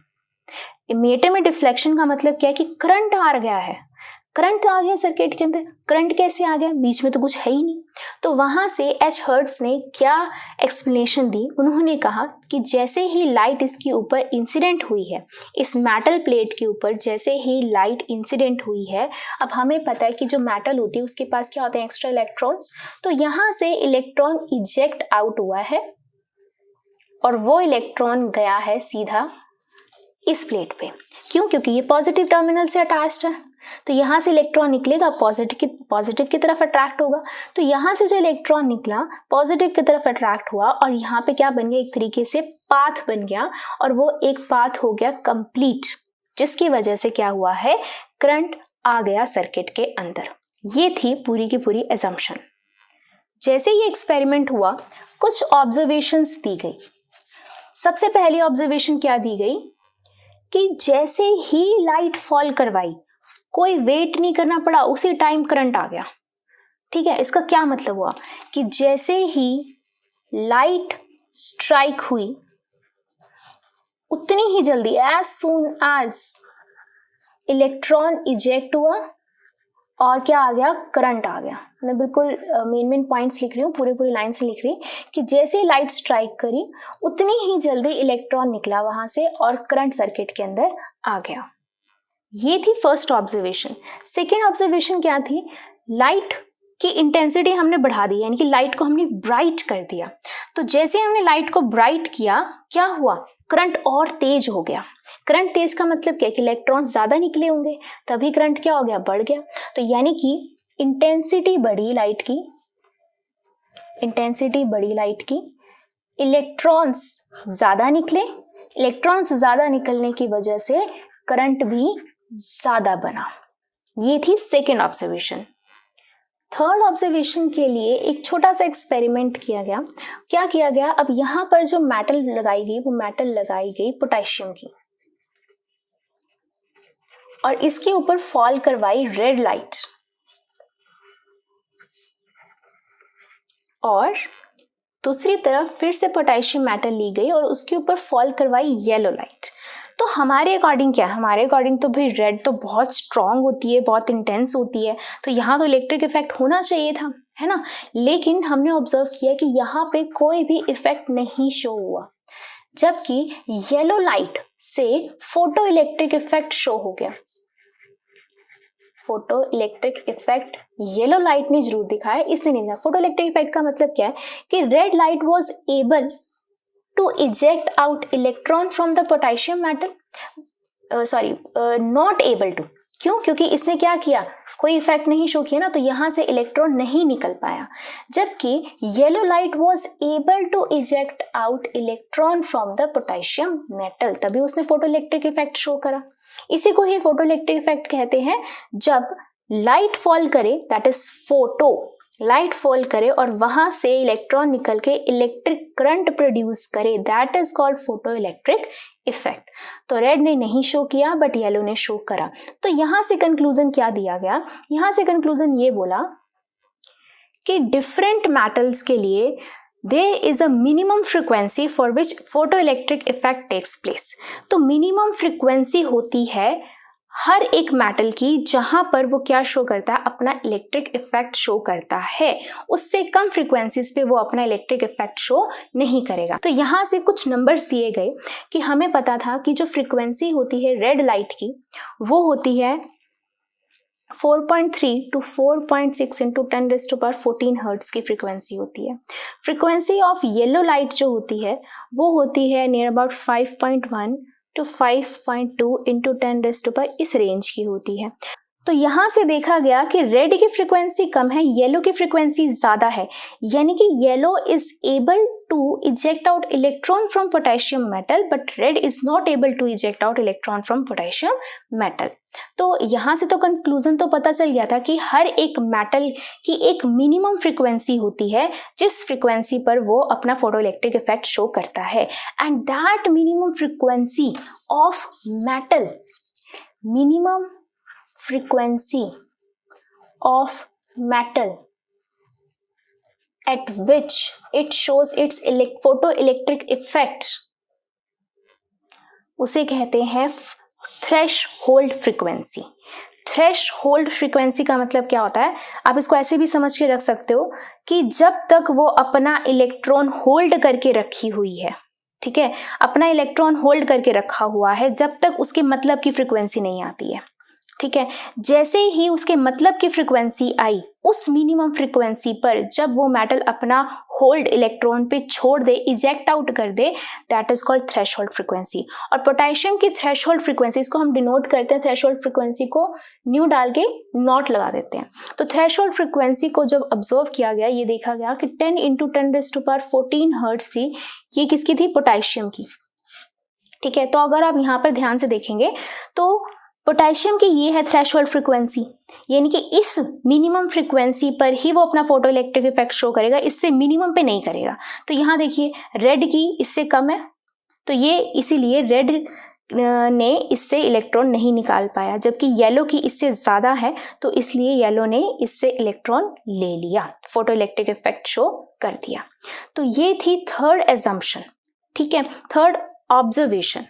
एमीटर में डिफ्लेक्शन का मतलब क्या है कि करंट आ गया है, करंट आ गया सर्किट के अंदर। करंट कैसे आ गया, बीच में तो कुछ है ही नहीं। तो वहां से एच हर्ट्ज ने क्या एक्सप्लेनेशन दी, उन्होंने कहा कि जैसे ही लाइट इसके ऊपर इंसिडेंट हुई है, इस मेटल प्लेट के ऊपर जैसे ही लाइट इंसिडेंट हुई है, अब हमें पता है कि जो मेटल होती है उसके पास क्या होते हैं, एक्स्ट्रा इलेक्ट्रॉन्स। तो यहाँ से इलेक्ट्रॉन इजेक्ट आउट हुआ है और वो इलेक्ट्रॉन गया है सीधा इस प्लेट पे। क्यों, क्योंकि ये पॉजिटिव टर्मिनल से अटैच्ड है, तो यहाँ से इलेक्ट्रॉन निकलेगा पॉजिटिव की तरफ अट्रैक्ट होगा। तो यहाँ से जो इलेक्ट्रॉन निकला पॉजिटिव की तरफ अट्रैक्ट हुआ और यहाँ पे क्या बन गया, एक तरीके से पाथ बन गया और वो एक पाथ हो गया कंप्लीट, जिसकी वजह से क्या हुआ है, करंट आ गया सर्किट के अंदर। ये थी पूरी की पूरी एजम्पशन। जैसे ये एक्सपेरिमेंट हुआ, कुछ ऑब्जर्वेशंस दी गई। सबसे पहली ऑब्जर्वेशन क्या दी गई कि जैसे ही लाइट फॉल करवाई, कोई वेट नहीं करना पड़ा, उसी टाइम करंट आ गया, ठीक है। इसका क्या मतलब हुआ कि जैसे ही लाइट स्ट्राइक हुई, उतनी ही जल्दी, as soon as electron eject हुआ और क्या आ गया, करंट आ गया। मैं बिल्कुल मेन पॉइंट्स लिख रही हूँ, पूरी लाइन से लिख रही कि जैसे ही लाइट स्ट्राइक करी, उतनी ही जल्दी इलेक्ट्रॉन निकला वहां से और करंट सर्किट के अंदर आ गया। ये थी फर्स्ट ऑब्जर्वेशन। सेकेंड ऑब्जर्वेशन क्या थी, लाइट की इंटेंसिटी हमने बढ़ा दी, यानी कि लाइट को हमने ब्राइट कर दिया। तो जैसे हमने लाइट को ब्राइट किया, क्या हुआ, करंट और तेज हो गया। करंट तेज का मतलब क्या है कि इलेक्ट्रॉन्स ज्यादा निकले होंगे, तभी करंट क्या हो गया, बढ़ गया। तो यानी कि इंटेंसिटी बढ़ी लाइट की, इंटेंसिटी बढ़ी लाइट की, इलेक्ट्रॉन्स ज्यादा निकले, इलेक्ट्रॉन्स ज्यादा निकलने की वजह से करंट भी ज्यादा बना। ये थी सेकेंड ऑब्जर्वेशन। थर्ड ऑब्जर्वेशन के लिए एक छोटा सा एक्सपेरिमेंट किया गया। क्या किया गया, अब यहाँ पर जो मेटल लगाई गई, वो मेटल लगाई गई पोटेशियम की और इसके ऊपर फॉल करवाई रेड लाइट और दूसरी तरफ फिर से पोटेशियम मेटल ली गई और उसके ऊपर फॉल करवाई येलो लाइट। तो हमारे अकॉर्डिंग क्या है, हमारे अकॉर्डिंग तो भाई रेड तो बहुत स्ट्रांग होती है, बहुत इंटेंस होती है, तो यहाँ तो इलेक्ट्रिक इफेक्ट होना चाहिए था, है ना। लेकिन हमने ऑब्जर्व किया कि यहाँ पे कोई भी इफेक्ट नहीं शो हुआ, जबकि येलो लाइट से फोटो इलेक्ट्रिक इफेक्ट शो हो गया। Photo electric effect yellow light ने जरूर दिखाया, इसने नहीं दिखाया। फोटो इलेक्ट्रिक इफेक्ट का मतलब क्या है कि red light was able to eject out electron from the potassium metal, not able to. क्यों? क्योंकि इसने क्या किया, कोई इफेक्ट नहीं शो किया ना, तो यहां से इलेक्ट्रॉन नहीं निकल पाया। जबकि yellow light was able to eject out electron from the potassium metal, तभी उसने फोटो इलेक्ट्रिक इफेक्ट शो करा। इसी को ही फोटो इलेक्ट्रिक इफेक्ट कहते हैं। जब लाइट फॉल करे, that is photo, light fall करे और वहां से इलेक्ट्रॉन निकल के इलेक्ट्रिक करंट प्रोड्यूस करे, that is called photo electric effect. तो रेड ने नहीं शो किया बट येलो ने शो करा। तो यहां से कंक्लूजन क्या दिया गया, यहां से कंक्लूजन ये बोला कि डिफरेंट मेटल्स के लिए there is a minimum frequency for which photoelectric effect takes place। तो मिनिमम फ्रीक्वेंसी होती है हर एक मेटल की जहां पर वो क्या शो करता है, अपना इलेक्ट्रिक इफेक्ट शो करता है। उससे कम फ्रीक्वेंसीज पे वो अपना इलेक्ट्रिक इफेक्ट शो नहीं करेगा। तो यहां से कुछ नंबर्स दिए गए कि हमें पता था कि जो फ्रीक्वेंसी होती है रेड लाइट की वो होती है 4.3 to 4.6 into 10⁻14 हर्ट्ज की फ्रीक्वेंसी होती है। फ्रीक्वेंसी ऑफ येलो लाइट जो होती है वो होती है नियर अबाउट 5.1 to 5.2 into 10⁻, इस रेंज की होती है। तो यहां से देखा गया कि रेड की फ्रीक्वेंसी कम है, येलो की फ्रीक्वेंसी ज्यादा है, यानी कि yellow is able to eject out electron from potassium metal but red is not able to eject out electron from potassium metal. तो यहां से तो कंक्लूजन तो पता चल गया था कि हर एक मेटल की एक मिनिमम फ्रीक्वेंसी होती है जिस फ्रीक्वेंसी पर वो अपना फोटोइलेक्ट्रिक इफेक्ट शो करता है, and that minimum frequency of metal, minimum frequency of metal at which it shows its photoelectric effect, उसे कहते हैं थ्रेशहोल्ड फ्रीक्वेंसी। थ्रेशहोल्ड फ्रीक्वेंसी का मतलब क्या होता है, आप इसको ऐसे भी समझ के रख सकते हो कि जब तक वो अपना इलेक्ट्रॉन होल्ड करके रखी हुई है, ठीक है, अपना इलेक्ट्रॉन होल्ड करके रखा हुआ है, जब तक उसके मतलब की फ्रीक्वेंसी नहीं आती है, ठीक है। जैसे ही उसके मतलब की फ्रीक्वेंसी आई, उस मिनिमम फ्रीक्वेंसी पर जब वो मेटल अपना होल्ड इलेक्ट्रॉन पे छोड़ दे, इजेक्ट आउट कर दे, that is called threshold frequency. और पोटेशियम की थ्रेशहोल्ड फ्रीक्वेंसी, इसको हम डिनोट करते हैं, थ्रेशहोल्ड फ्रीक्वेंसी को न्यू डाल के नॉट लगा देते हैं। तो थ्रेशहोल्ड फ्रीक्वेंसी को जब ऑब्जर्व किया गया, ये देखा गया कि 10 × 10⁻14 हर्ट्ज थी। ये किसकी थी? पोटेशियम की, ठीक है। तो अगर आप यहाँ पर ध्यान से देखेंगे तो पोटेशियम की ये है थ्रेशहोल्ड फ्रीक्वेंसी, यानी कि इस मिनिमम फ्रीक्वेंसी पर ही वो अपना फोटो इलेक्ट्रिक इफेक्ट शो करेगा, इससे मिनिमम पे नहीं करेगा। तो यहाँ देखिए रेड की इससे कम है, तो ये इसीलिए रेड ने इससे इलेक्ट्रॉन नहीं निकाल पाया, जबकि येलो की इससे ज़्यादा है, तो इसलिए येलो ने इससे इलेक्ट्रॉन ले लिया, फोटो इलेक्ट्रिक इफेक्ट शो कर दिया। तो ये थी थर्ड एजम्पशन, ठीक है, थर्ड ऑब्जर्वेशन।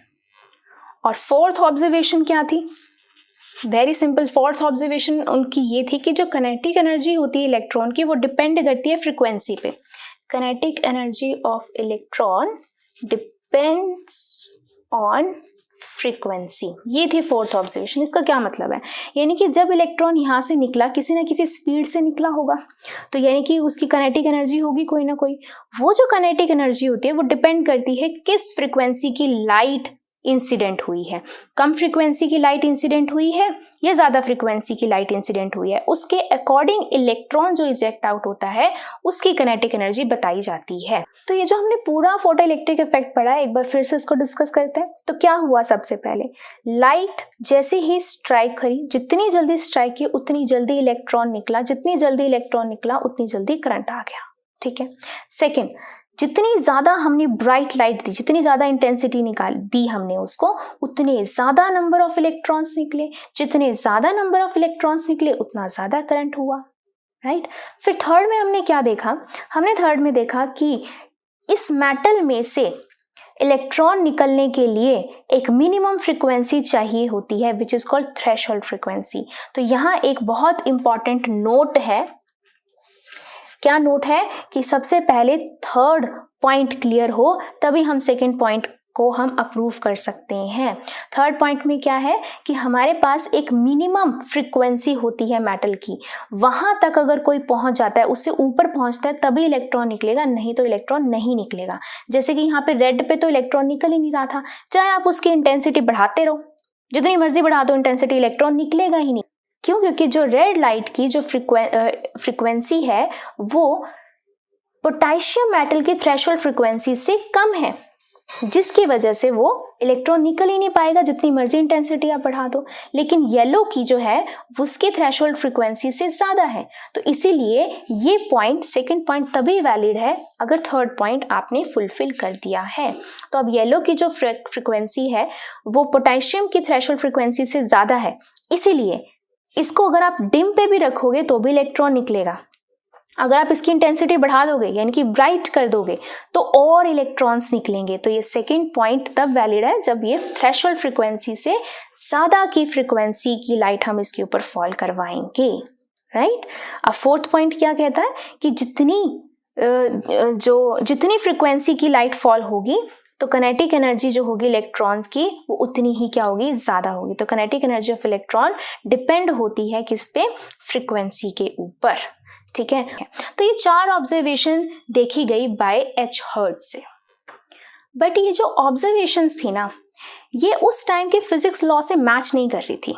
और फोर्थ ऑब्जर्वेशन क्या थी? Very simple. फोर्थ ऑब्जर्वेशन उनकी ये थी कि जो काइनेटिक एनर्जी होती है इलेक्ट्रॉन की, वो डिपेंड करती है फ्रीक्वेंसी पे। Kinetic energy of electron depends on frequency. ये थी फोर्थ ऑब्जर्वेशन। इसका क्या मतलब है? यानी कि जब इलेक्ट्रॉन यहाँ से निकला, किसी ना किसी स्पीड से निकला होगा, तो यानी कि उसकी काइनेटिक एनर्जी होगी कोई ना कोई। वो जो काइनेटिक एनर्जी होती है वो डिपेंड करती है किस फ्रीक्वेंसी की लाइट इंसिडेंट हुई है। कम फ्रीक्वेंसी की लाइट इंसिडेंट हुई है या ज़्यादा फ्रीक्वेंसी की लाइट इंसिडेंट हुई है, उसके अकॉर्डिंग इलेक्ट्रॉन जो इजेक्ट आउट होता है उसकी काइनेटिक एनर्जी बताई जाती है। तो ये जो हमने पूरा फोटो इलेक्ट्रिक इफेक्ट पढ़ा है, एक बार फिर से इसको डिस्कस करते हैं। तो क्या हुआ? सबसे पहले लाइट जैसे ही स्ट्राइक करी, जितनी जल्दी स्ट्राइक की उतनी जल्दी इलेक्ट्रॉन निकला, जितनी जल्दी इलेक्ट्रॉन निकला उतनी जल्दी करंट आ गया, ठीक है। सेकेंड, जितनी ज्यादा हमने ब्राइट लाइट दी, जितनी ज्यादा इंटेंसिटी निकाल दी हमने उसको, उतने ज्यादा नंबर ऑफ इलेक्ट्रॉन्स निकले, जितने ज्यादा नंबर ऑफ इलेक्ट्रॉन्स निकले उतना ज्यादा करंट हुआ, राइट। फिर थर्ड में हमने क्या देखा? हमने थर्ड में देखा कि इस मेटल में से इलेक्ट्रॉन निकलने के लिए एक मिनिमम फ्रीक्वेंसी चाहिए होती है which is called threshold frequency. तो यहाँ एक बहुत इंपॉर्टेंट नोट है। क्या नोट है कि सबसे पहले थर्ड पॉइंट क्लियर हो तभी हम सेकेंड पॉइंट को हम अप्रूव कर सकते हैं। थर्ड पॉइंट में क्या है कि हमारे पास एक मिनिमम फ्रीक्वेंसी होती है मेटल की, वहां तक अगर कोई पहुंच जाता है, उससे ऊपर पहुंचता है तभी इलेक्ट्रॉन निकलेगा, नहीं तो इलेक्ट्रॉन नहीं निकलेगा। जैसे कि यहाँ पे रेड पे तो इलेक्ट्रॉन निकल ही नहीं रहा था, चाहे आप उसकी इंटेंसिटी बढ़ाते रहो, जितनी मर्जी बढ़ा दो इंटेंसिटी, इलेक्ट्रॉन निकलेगा ही नहीं। क्यों? क्योंकि जो रेड लाइट की जो फ्रीक्वेंसी है वो पोटेशियम मेटल की थ्रेशोल्ड फ्रीक्वेंसी से कम है, जिसकी वजह से वो इलेक्ट्रॉन निकल ही नहीं पाएगा जितनी मर्जी इंटेंसिटी आप बढ़ा दो। लेकिन येलो की जो है उसकी थ्रेशोल्ड फ्रीक्वेंसी से ज्यादा है, तो इसीलिए ये पॉइंट, सेकंड पॉइंट तभी वैलिड है अगर थर्ड पॉइंट आपने फुलफिल कर दिया है। तो अब येलो की जो फ्रीक्वेंसी है वो पोटेशियम की थ्रेशोल्ड फ्रीक्वेंसी से ज्यादा है, इसीलिए इसको अगर आप डिम पे भी रखोगे तो भी इलेक्ट्रॉन निकलेगा। अगर आप इसकी इंटेंसिटी बढ़ा दोगे यानी कि ब्राइट कर दोगे तो और इलेक्ट्रॉन्स निकलेंगे। तो ये सेकंड पॉइंट तब वैलिड है जब ये थ्रेशोल्ड फ्रीक्वेंसी से ज्यादा की फ्रीक्वेंसी की लाइट हम इसके ऊपर फॉल करवाएंगे, राइट। अब फोर्थ पॉइंट क्या कहता है कि जितनी फ्रीक्वेंसी की लाइट फॉल होगी तो कनेटिक एनर्जी जो होगी इलेक्ट्रॉन्स की वो उतनी ही क्या होगी, ज्यादा होगी। तो kinetic energy of electron depend होती है किस पे, फ्रीक्वेंसी के ऊपर, ठीक है। तो ये 4 ऑब्जर्वेशन देखी गई बाय एच हर्ट से। बट ये जो ऑब्जर्वेशंस थी ना, ये उस टाइम के फिजिक्स लॉ से मैच नहीं कर रही थी।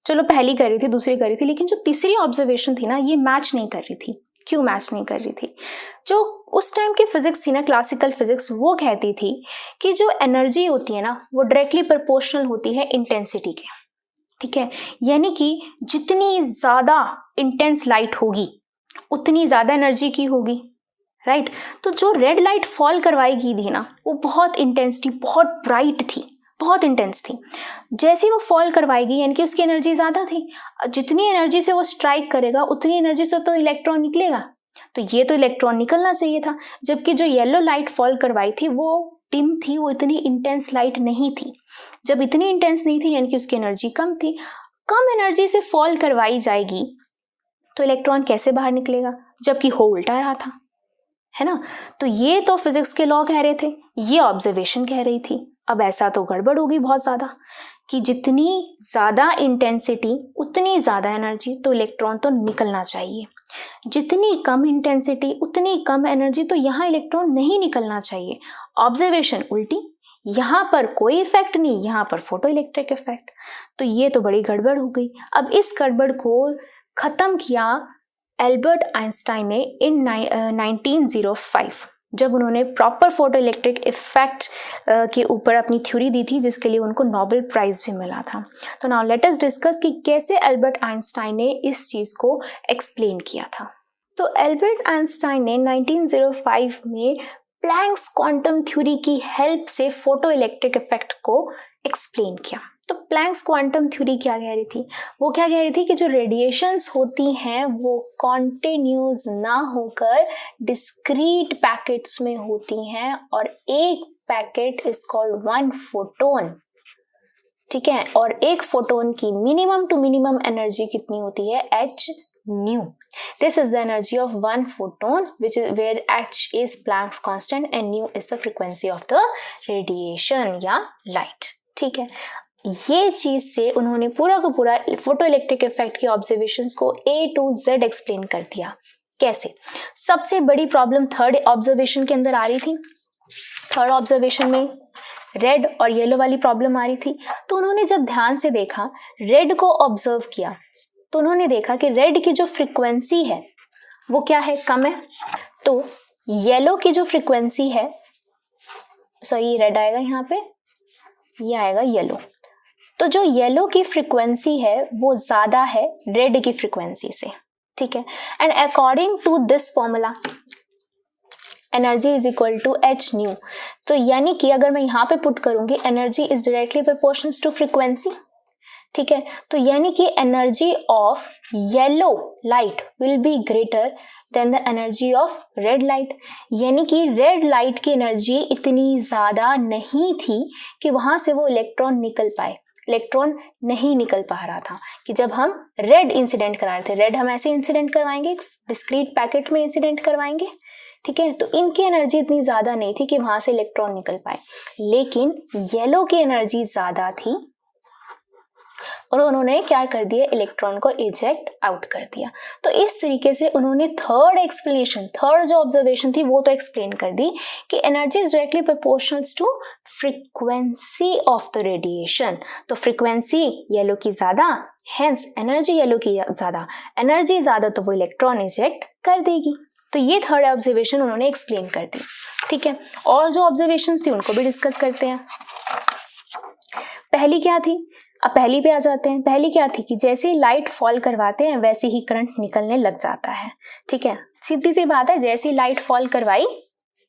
चलो पहली कर रही थी, दूसरी कर रही थी, लेकिन जो तीसरी ऑब्जर्वेशन थी ना ये मैच नहीं कर रही थी। क्यों मैच नहीं कर रही थी? जो उस टाइम की फिजिक्स थी ना, क्लासिकल फिजिक्स, वो कहती थी कि जो एनर्जी होती है ना वो डायरेक्टली प्रोपोर्शनल होती है इंटेंसिटी के, ठीक है। यानी कि जितनी ज्यादा इंटेंस लाइट होगी उतनी ज्यादा एनर्जी की होगी, राइट। तो जो रेड लाइट फॉल करवाई गई थी ना वो बहुत इंटेंसिटी, बहुत ब्राइट थी, बहुत इंटेंस थी। जैसे वो फॉल करवाएगी यानी कि उसकी एनर्जी ज्यादा थी, जितनी एनर्जी से वो स्ट्राइक करेगा उतनी एनर्जी से तो इलेक्ट्रॉन निकलेगा, तो ये तो इलेक्ट्रॉन निकलना चाहिए था। जबकि जो येलो लाइट फॉल करवाई थी वो डिम थी, वो इतनी इंटेंस लाइट नहीं थी। जब इतनी इंटेंस नहीं थी यानी कि उसकी एनर्जी कम थी, कम एनर्जी से फॉल करवाई जाएगी तो इलेक्ट्रॉन कैसे बाहर निकलेगा, जबकि हो उल्टा रहा था, है ना। तो ये तो फिजिक्स के लॉ कह रहे थे, ये ऑब्जर्वेशन कह रही थी। अब ऐसा तो गड़बड़ होगी बहुत ज्यादा कि जितनी ज्यादा इंटेंसिटी उतनी ज्यादा एनर्जी, तो इलेक्ट्रॉन तो निकलना चाहिए। जितनी कम इंटेंसिटी उतनी कम एनर्जी, तो यहाँ इलेक्ट्रॉन नहीं निकलना चाहिए। ऑब्जर्वेशन उल्टी, यहाँ पर कोई इफेक्ट नहीं, यहाँ पर फोटो इलेक्ट्रिक इफेक्ट। तो ये तो बड़ी गड़बड़ हो गई। अब इस गड़बड़ को खत्म किया एल्बर्ट आइंस्टाइन ने इन 1905, जब उन्होंने प्रॉपर फोटो इलेक्ट्रिक इफेक्ट के ऊपर अपनी थ्योरी दी थी, जिसके लिए उनको नोबेल प्राइज भी मिला था। तो नाउ लेट अस डिस्कस कि कैसे एल्बर्ट आइंस्टाइन ने इस चीज को एक्सप्लेन किया था। तो एल्बर्ट आइंस्टाइन ने 1905 में प्लैंक्स क्वांटम थ्योरी की हेल्प से फोटो इलेक्ट्रिक इफेक्ट को एक्सप्लेन किया। तो प्लैंक्स क्वांटम थ्योरी क्या कह रही थी? वो क्या कह रही थी कि जो रेडिएशंस होती हैं वो कॉन्टिन्यूस ना होकर डिस्क्रीट पैकेट्स में होती हैं, और एक पैकेट इज कॉल्ड 1 फोटोन, ठीक है। और एक फोटोन की मिनिमम टू मिनिमम एनर्जी कितनी होती है? h nu. This is the energy of 1 photon, which is where h is Planck's constant and nu is the frequency of the radiation या light, ठीक है। ये चीज से उन्होंने पूरा का पूरा फोटो इलेक्ट्रिक इफेक्ट के ऑब्जर्वेशंस को A to Z एक्सप्लेन कर दिया। कैसे? सबसे बड़ी प्रॉब्लम थर्ड ऑब्जर्वेशन के अंदर आ रही थी। थर्ड ऑब्जर्वेशन में रेड और येलो वाली प्रॉब्लम आ रही थी। तो उन्होंने जब ध्यान से देखा, रेड को ऑब्जर्व किया, तो उन्होंने देखा कि रेड की जो फ्रीक्वेंसी है वो क्या है? कम है। तो येलो की जो फ्रीक्वेंसी है, सॉरी रेड आएगा यहाँ पे, ये आएगा येलो। तो जो येलो की फ्रीक्वेंसी है वो ज्यादा है रेड की फ्रीक्वेंसी से, ठीक है। And according to this formula energy is equal to h nu. तो यानी कि अगर मैं यहाँ पे पुट करूंगी energy is directly proportional to frequency, ठीक है, तो यानी कि energy of yellow light will be greater than the energy of red light, यानी कि रेड लाइट की एनर्जी इतनी ज़्यादा नहीं थी कि वहाँ से वो इलेक्ट्रॉन निकल पाए, इलेक्ट्रॉन नहीं निकल पा रहा था कि जब हम रेड इंसिडेंट करा रहे थे। रेड हम ऐसे इंसिडेंट करवाएंगे, डिस्क्रीट पैकेट में इंसिडेंट करवाएंगे, ठीक है, तो इनकी एनर्जी इतनी ज़्यादा नहीं थी कि वहाँ से इलेक्ट्रॉन निकल पाए, लेकिन येलो की एनर्जी ज़्यादा थी और उन्होंने क्या कर दिया, इलेक्ट्रॉन को इजेक्ट आउट कर दिया। तो इस तरीके से उन्होंने थर्ड एक्सप्लेनेशन, थर्ड जो ऑब्जर्वेशन थी वो तो एक्सप्लेन कर दी कि energy is directly proportional to frequency of the radiation. तो फ्रीक्वेंसी येलो की ज्यादा, हेंस एनर्जी येलो की ज्यादा, एनर्जी ज्यादा तो वो इलेक्ट्रॉन इजेक्ट कर देगी। तो ये थर्ड ऑब्जर्वेशन उन्होंने एक्सप्लेन कर दी, ठीक है। और जो ऑब्जर्वेशंस थी उनको भी डिस्कस करते हैं। पहली क्या थी, अब पहली पे आ जाते हैं। पहली क्या थी कि जैसे ही लाइट फॉल करवाते हैं वैसे ही करंट निकलने लग जाता है, ठीक है, सीधी सी बात है। जैसे ही लाइट फॉल करवाई,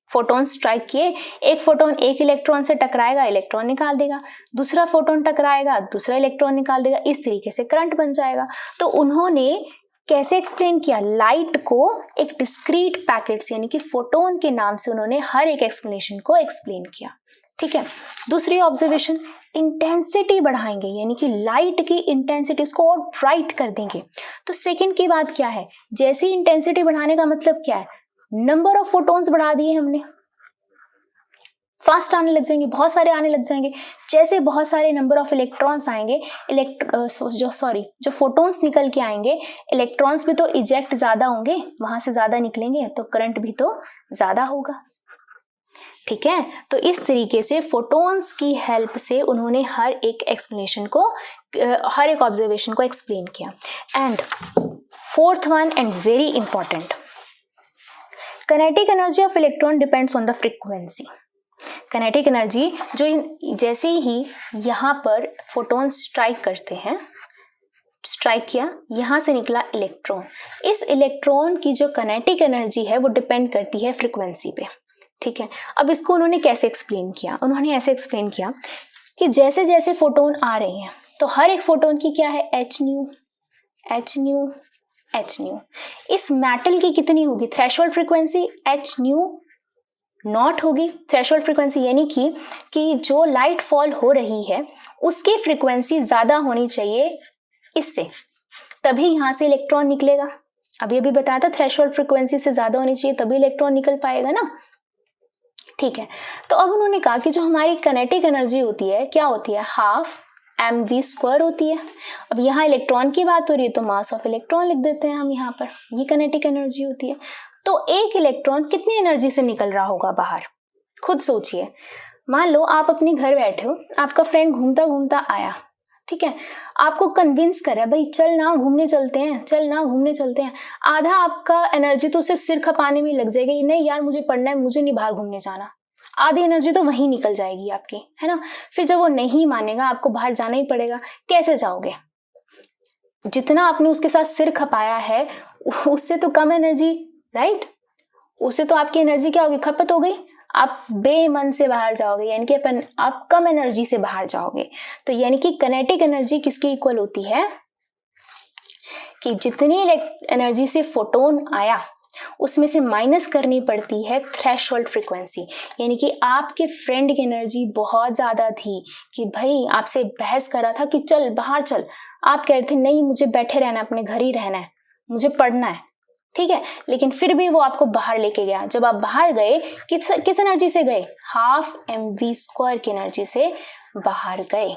फोटोन स्ट्राइक किए, एक फोटोन एक इलेक्ट्रॉन से टकराएगा, इलेक्ट्रॉन निकाल देगा, दूसरा फोटोन टकराएगा, दूसरा इलेक्ट्रॉन निकाल देगा, इस तरीके से करंट बन जाएगा। तो उन्होंने कैसे एक्सप्लेन किया, लाइट को एक डिस्क्रीट पैकेट्स यानी कि फोटोन के नाम से उन्होंने हर एक एक्सप्लेनेशन को एक्सप्लेन किया, ठीक है। दूसरी ऑब्जर्वेशन, इंटेंसिटी बढ़ाएंगे, यानी कि लाइट की इंटेंसिटी उसको और ब्राइट कर देंगे। तो सेकंड की बात क्या है, जैसी इंटेंसिटी बढ़ाने का मतलब क्या है, नंबर ऑफ फोटोन्स बढ़ा दिए हमने, फास्ट आने लग जाएंगे, बहुत सारे आने लग जाएंगे। जैसे बहुत सारे नंबर ऑफ इलेक्ट्रॉन्स आएंगे, जो फोटोन्स निकल के आएंगे, इलेक्ट्रॉन्स भी तो इजेक्ट ज्यादा होंगे, वहां से ज्यादा निकलेंगे, तो करंट भी तो ज्यादा होगा, ठीक है। तो इस तरीके से फोटोन्स की हेल्प से उन्होंने हर एक एक्सप्लेनेशन को, हर एक ऑब्जर्वेशन को एक्सप्लेन किया। And fourth one and very important, kinetic energy of electron depends on the frequency. Kinetic energy जो जैसे ही यहाँ पर फोटोन स्ट्राइक करते हैं, स्ट्राइक किया, यहाँ से निकला इलेक्ट्रॉन, इस इलेक्ट्रॉन की जो काइनेटिक एनर्जी है वो डिपेंड करती है फ्रीक्वेंसी पे, ठीक है। अब इसको उन्होंने कैसे एक्सप्लेन किया, उन्होंने ऐसे एक्सप्लेन किया कि जैसे जैसे फोटोन आ रहे हैं तो हर एक फोटोन की क्या है, h nu h nu h new. इस मेटल की कितनी होगी, threshold frequency H new not होगी। थ्रेशोल्ड फ्रीक्वेंसी यानी कि जो लाइट फॉल हो रही है उसकी फ्रीक्वेंसी ज्यादा होनी चाहिए इससे, तभी यहाँ से इलेक्ट्रॉन निकलेगा। अभी बताया था थ्रेशोल्ड फ्रीक्वेंसी से ज्यादा होनी चाहिए तभी इलेक्ट्रॉन निकल पाएगा ना, ठीक है। तो अब उन्होंने कहा कि जो हमारी काइनेटिक एनर्जी होती है क्या होती है, हाफ mv² होती है। अब यहाँ इलेक्ट्रॉन की बात हो रही है तो मास ऑफ इलेक्ट्रॉन लिख देते हैं हम यहाँ पर, ये काइनेटिक एनर्जी होती है। तो एक इलेक्ट्रॉन कितनी एनर्जी से निकल रहा होगा बाहर, खुद सोचिए। मान लो आप अपने घर बैठे हो, आपका फ्रेंड घूमता घूमता आया, ठीक है, आपको कन्विंस कर रहा है, भाई चल ना घूमने चलते हैं, चल ना घूमने चलते हैं। आधा आपका एनर्जी तो उसे सिर खपाने में लग जाएगी, नहीं यार मुझे पढ़ना है, मुझे नहीं बाहर घूमने जाना, आधी एनर्जी तो वहीं निकल जाएगी आपकी, है ना। फिर जब वो नहीं मानेगा, आपको बाहर जाना ही पड़ेगा, कैसे जाओगे, जितना आपने उसके साथ सिर खपाया है उससे तो कम एनर्जी, राइट, उससे तो आपकी एनर्जी क्या होगी, खपत हो गई, आप बेमन से बाहर जाओगे, यानी कि आप कम एनर्जी से बाहर जाओगे। तो यानी कि काइनेटिक एनर्जी किसके इक्वल होती है कि जितनी एनर्जी से फोटोन आया उसमें से माइनस करनी पड़ती है थ्रेशोल्ड फ्रीक्वेंसी, यानी कि आपके फ्रेंड की एनर्जी बहुत ज्यादा थी कि भाई आपसे बहस कर रहा था कि चल बाहर चल, आप कह रहे थे नहीं मुझे बैठे रहना है, अपने घर ही रहना है, मुझे पढ़ना है, ठीक है, लेकिन फिर भी वो आपको बाहर लेके गया। जब आप बाहर गए किस एनर्जी से गए, हाफ mv² की एनर्जी से बाहर गए,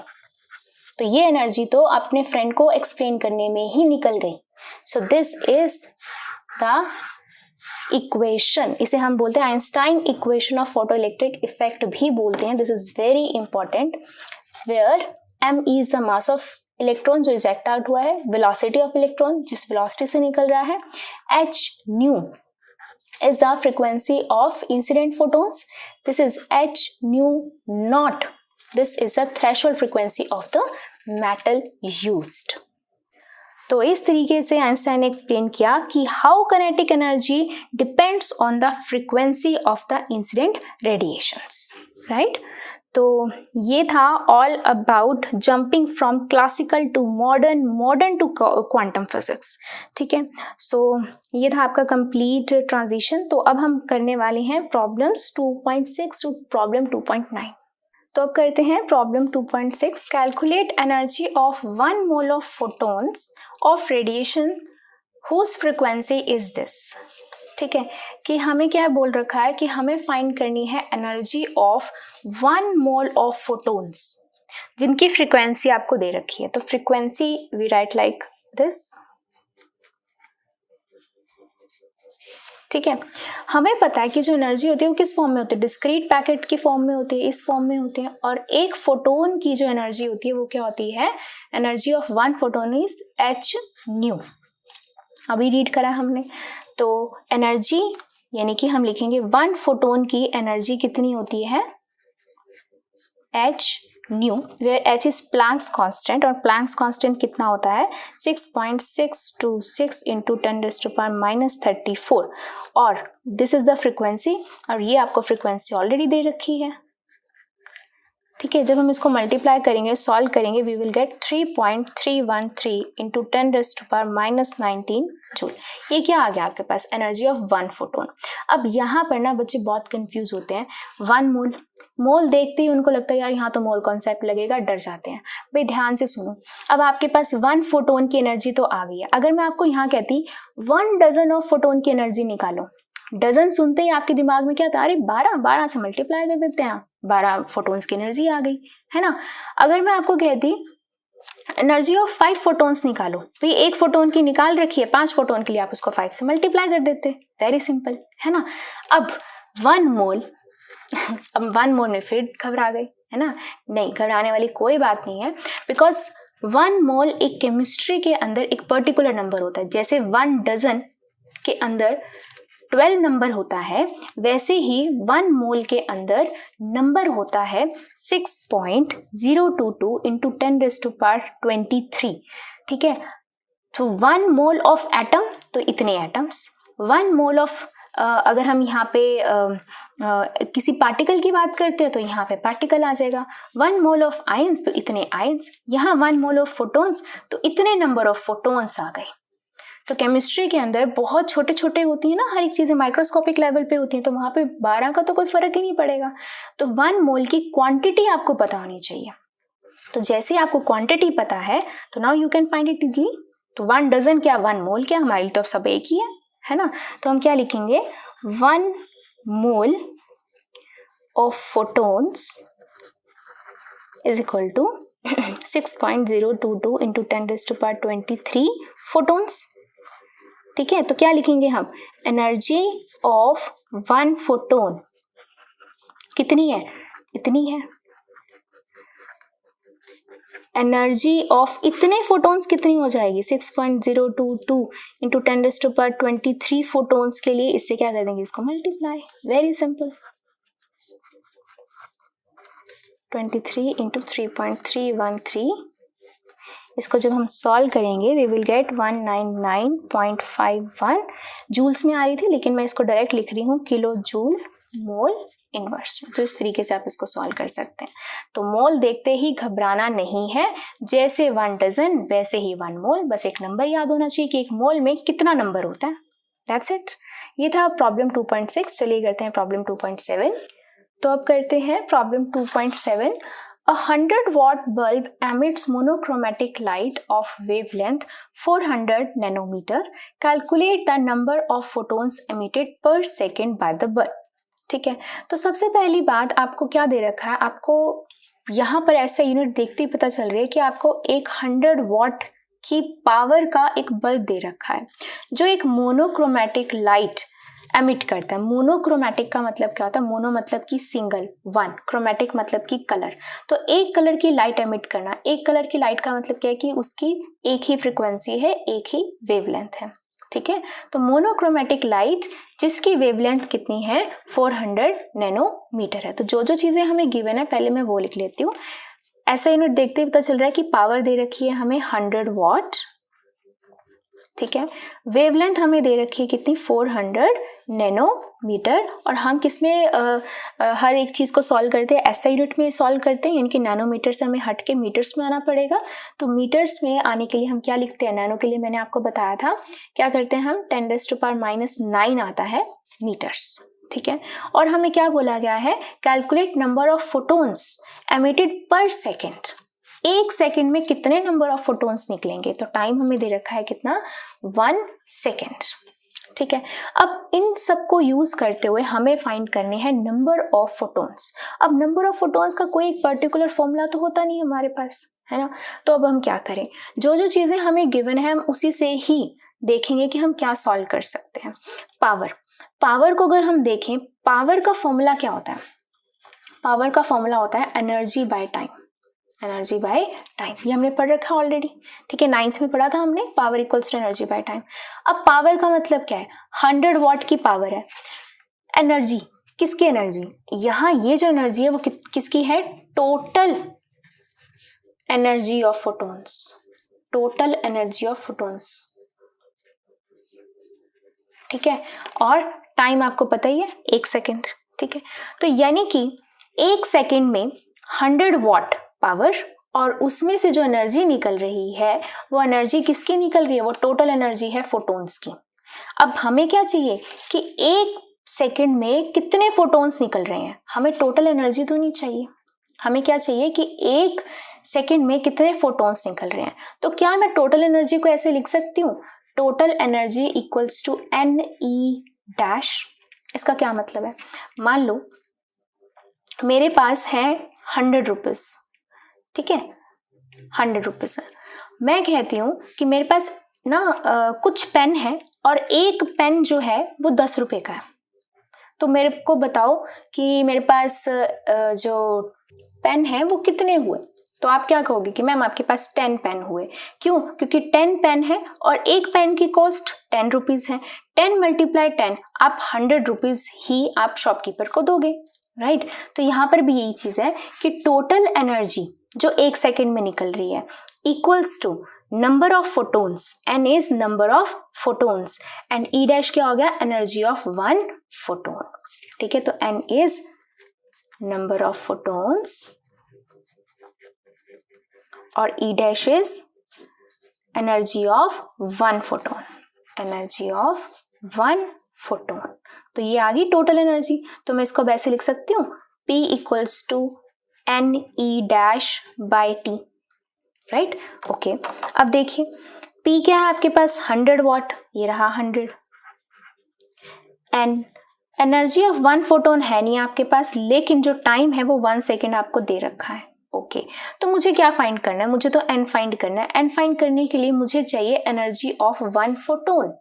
तो ये एनर्जी तो अपने फ्रेंड को एक्सप्लेन करने में ही निकल गई। So this is the equation, इसे हम बोलते हैं Einstein equation of photoelectric effect भी बोलते हैं। This is very important, where m is the mass of electron जो इजेक्ट आउट हुआ है, वेलोसिटी ऑफ इलेक्ट्रॉन जिस वेलोसिटी से निकल रहा है, h nu is the frequency of incident photons, this is h nu naught, this is the threshold frequency of the metal used। तो इस तरीके से आइंस्टाइन ने एक्सप्लेन किया कि how kinetic energy depends on the frequency of the incident radiations, right. तो ये था all about jumping from classical to modern, modern to quantum physics. ठीक है, सो ये था आपका कंप्लीट ट्रांजिशन। तो अब हम करने वाले हैं प्रॉब्लम्स 2.6 टू प्रॉब्लम 2.9। तो अब करते हैं problem 2.6। Calculate energy of 1 mole of photons of radiation whose frequency is this. ठीक है, कि हमें क्या बोल रखा है कि हमें फाइंड करनी है energy of 1 mole of photons जिनकी फ्रीक्वेंसी आपको दे रखी है। तो frequency we write like this. ठीक है, हमें पता है कि जो एनर्जी होती है वो किस फॉर्म में होती है, डिस्क्रीट पैकेट की फॉर्म में होती है, इस फॉर्म में होती है। और एक फोटोन की जो एनर्जी होती है वो क्या होती है, energy of 1 photon is h new. अभी रीड करा हमने। तो एनर्जी यानी कि हम लिखेंगे 1 फोटोन की एनर्जी कितनी होती है, h nu, where h is Planck's constant. और प्लैंक्स कांस्टेंट कितना होता है, 6.626 इंटू 10⁻34। और दिस इज द फ्रीक्वेंसी, और ये आपको फ्रीक्वेंसी ऑलरेडी दे रखी है। ठीक है, जब हम इसको मल्टीप्लाई करेंगे, सॉल्व करेंगे, we will get 3.313 into 10⁻19 joule. ये क्या आ गया आपके पास, एनर्जी ऑफ 1 फोटोन। अब यहाँ पर ना बच्चे बहुत कंफ्यूज होते हैं। 1 मोल, मोल देखते ही उनको लगता है यार यहाँ तो मोल कॉन्सेप्ट लगेगा, डर जाते हैं। भाई ध्यान से सुनो, अब आपके पास 1 फोटोन की एनर्जी तो आ गई है। अगर मैं आपको यहाँ कहती 1 डजन ऑफ फोटोन की एनर्जी निकालो, डजन सुनते ही आपके दिमाग में क्या था, अरे 12 से मल्टीप्लाई कर देते हैं, 12 फोटोन्स की एनर्जी आ गई, है ना। अगर मैं आपको कहती एनर्जी ऑफ 5 फोटोन्स निकालो, तो ये 1 फोटोन की निकाल रखी है, 5 फोटोन के लिए आप उसको 5 से मल्टीप्लाई कर देते, वेरी सिंपल, है ना। अब 1 मोल अब 1 मोल में फिर घबरा गए, है ना। नहीं, घबराने वाली कोई बात नहीं है, बिकॉज 1 मोल एक केमिस्ट्री के अंदर एक पर्टिकुलर नंबर होता है। जैसे 1 डजन के अंदर 12 नंबर होता है, वैसे ही 1 मोल के अंदर नंबर होता है 6.022 इंटू 10⁻23। ठीक है, तो 1 मोल ऑफ एटम, तो इतने एटम्स। 1 मोल ऑफ अगर हम यहाँ पे किसी पार्टिकल की बात करते हैं तो यहाँ पे पार्टिकल आ जाएगा। 1 मोल ऑफ आयंस, तो इतने आयंस। यहाँ 1 मोल ऑफ फोटॉन्स, तो इतने नंबर ऑफ फोटॉन्स आ गए। तो केमिस्ट्री के अंदर बहुत छोटे छोटे होती है ना, हर एक चीजें माइक्रोस्कोपिक लेवल पे होती है, तो वहां पे 12 का तो कोई फर्क ही नहीं पड़ेगा। तो 1 मोल की क्वांटिटी आपको पता होनी चाहिए। तो जैसे आपको क्वांटिटी पता है तो now you can find it easily. तो 1 डजन क्या, 1 मोल क्या, हमारे लिए तो अब सब एक ही है ना। तो हम क्या लिखेंगे, 1 mole of photons is equal to 6.022 into 10⁻23 photons. ठीक है, तो क्या लिखेंगे हम, एनर्जी ऑफ 1 फोटोन कितनी है, इतनी है। एनर्जी ऑफ इतने फोटॉन्स कितनी हो जाएगी, 6.022 इंटू 10⁻23 फोटॉन्स के लिए इससे क्या कर देंगे, इसको मल्टीप्लाई, वेरी सिंपल। 23 इंटू 3.313, इसको जब हम सॉल्व करेंगे वी विल गेट 199.51 जूल्स में आ रही थी, लेकिन मैं इसको डायरेक्ट लिख रही हूँ किलो जूल मोल इनवर्स में। तो इस तरीके से आप इसको सॉल्व कर सकते हैं। तो मोल देखते ही घबराना नहीं है, जैसे 1 डजन वैसे ही 1 मोल, बस एक नंबर याद होना चाहिए कि एक मोल में कितना नंबर होता है, दैट्स इट। ये था प्रॉब्लम 2.6। चलिए करते हैं प्रॉब्लम 2.7। तो अब करते हैं problem 2.7। A 100 watt bulb emits monochromatic light of wavelength 400 nanometer. Calculate the number of photons emitted per second by the bulb. ठीक है, तो सबसे पहली बात आपको क्या दे रखा है, आपको यहाँ पर ऐसा यूनिट देखते ही पता चल रही है कि आपको एक 100 वॉट की पावर का एक बल्ब दे रखा है जो एक मोनोक्रोमैटिक लाइट एमिट करता है। मोनोक्रोमैटिक का मतलब क्या होता है, मोनो मतलब कि सिंगल, 1, क्रोमैटिक मतलब कि कलर। तो एक कलर की लाइट एमिट करना, एक कलर की लाइट का मतलब क्या है कि उसकी एक ही फ्रीक्वेंसी है, एक ही वेवलेंथ है। ठीक है, तो मोनोक्रोमैटिक लाइट जिसकी वेवलेंथ कितनी है, 400 नैनोमीटर है। तो जो जो चीजें हमें गिवन है पहले मैं वो लिख लेती हूँ। ऐसा यूनिट देखते ही पता चल रहा है कि पावर दे रखी है हमें 100 वॉट। ठीक है। वेवलेंथ हमें दे रखी है कितनी, 400 नैनोमीटर। और हम किस में हर एक चीज़ को सॉल्व करते हैं, एसआई यूनिट में सॉल्व करते हैं, यानी कि नैनोमीटर से हमें हट के मीटर्स में आना पड़ेगा। तो मीटर्स में आने के लिए हम क्या लिखते हैं, नैनो के लिए मैंने आपको बताया था क्या करते हैं हम, 10⁻⁹ आता है मीटर्स, ठीक है। और हमें क्या बोला गया है, calculate number of photons emitted per second, एक सेकंड में कितने नंबर ऑफ फोटोन्स निकलेंगे। तो टाइम हमें दे रखा है कितना, 1 सेकेंड, ठीक है। अब इन सब को यूज करते हुए हमें फाइंड करने हैं नंबर ऑफ फोटोन्स। अब नंबर ऑफ फोटोन्स का कोई एक पर्टिकुलर फॉर्मूला तो होता नहीं हमारे पास, है ना। तो अब हम क्या करें, जो जो चीजें हमें गिवन है हम उसी से ही देखेंगे कि हम क्या सॉल्व कर सकते हैं। पावर को अगर हम देखें, पावर का फॉर्मूला क्या होता है, पावर का फॉर्मूला होता है energy by time, energy by time, ये हमने पढ़ रखा ऑलरेडी, ठीक है, 9th में पढ़ा था हमने, power equals to energy by time. अब पावर का मतलब क्या है, 100 वाट की पावर है, एनर्जी किसकी एनर्जी, यहाँ ये जो एनर्जी है वो किसकी है, total energy of photons, total energy of photons, ठीक है। और टाइम आपको पता ही है 1 सेकेंड, ठीक है। तो यानी कि 1 सेकेंड में 100 वाट पावर और उसमें से जो एनर्जी निकल रही है वो एनर्जी किसकी निकल रही है, वो टोटल एनर्जी है फोटोन्स की। अब हमें क्या चाहिए कि 1 सेकेंड में कितने फोटोन्स निकल रहे हैं, हमें टोटल एनर्जी तो नहीं चाहिए, हमें क्या चाहिए कि 1 सेकेंड में कितने फोटोन्स निकल रहे हैं। तो क्या मैं टोटल एनर्जी को ऐसे लिख सकती हूँ, total energy equals to NE dash. इसका क्या मतलब है, मान लो मेरे पास है 100 रुपीज, ठीक है, 100 रुपीज है। मैं कहती हूँ कि मेरे पास ना कुछ पेन है और एक पेन जो है वो 10 रुपए का है। तो मेरे को बताओ कि मेरे पास जो पेन है वो कितने हुए। तो आप क्या कहोगे कि मैम आपके पास 10 पेन हुए, क्यों, क्योंकि 10 पेन है और एक पेन की कॉस्ट 10 रुपीज है, 10 × 10 आप 100 रुपीज ही आप शॉपकीपर को दोगे, राइट। तो यहाँ पर भी यही चीज है कि टोटल एनर्जी जो 1 सेकेंड में निकल रही है equals to number of photons, N is number of photons and E dash क्या हो गया, एनर्जी ऑफ 1 फोटोन, ठीक है। तो N is number of photons और E dash is energy of 1 photon, energy of 1 photon. तो ये आ गई टोटल एनर्जी। तो मैं इसको वैसे लिख सकती हूँ, P equals to NE dash by T, right, okay. अब देखिए P क्या है आपके पास, 100 वाट, ये रहा 100, N एनर्जी ऑफ 1 फोटोन है नहीं आपके पास, लेकिन जो टाइम है वो 1 सेकेंड आपको दे रखा है, ओके। तो मुझे क्या फाइंड करना है, मुझे तो N फाइंड करना है। N फाइंड करने के लिए मुझे चाहिए energy of 1 photon,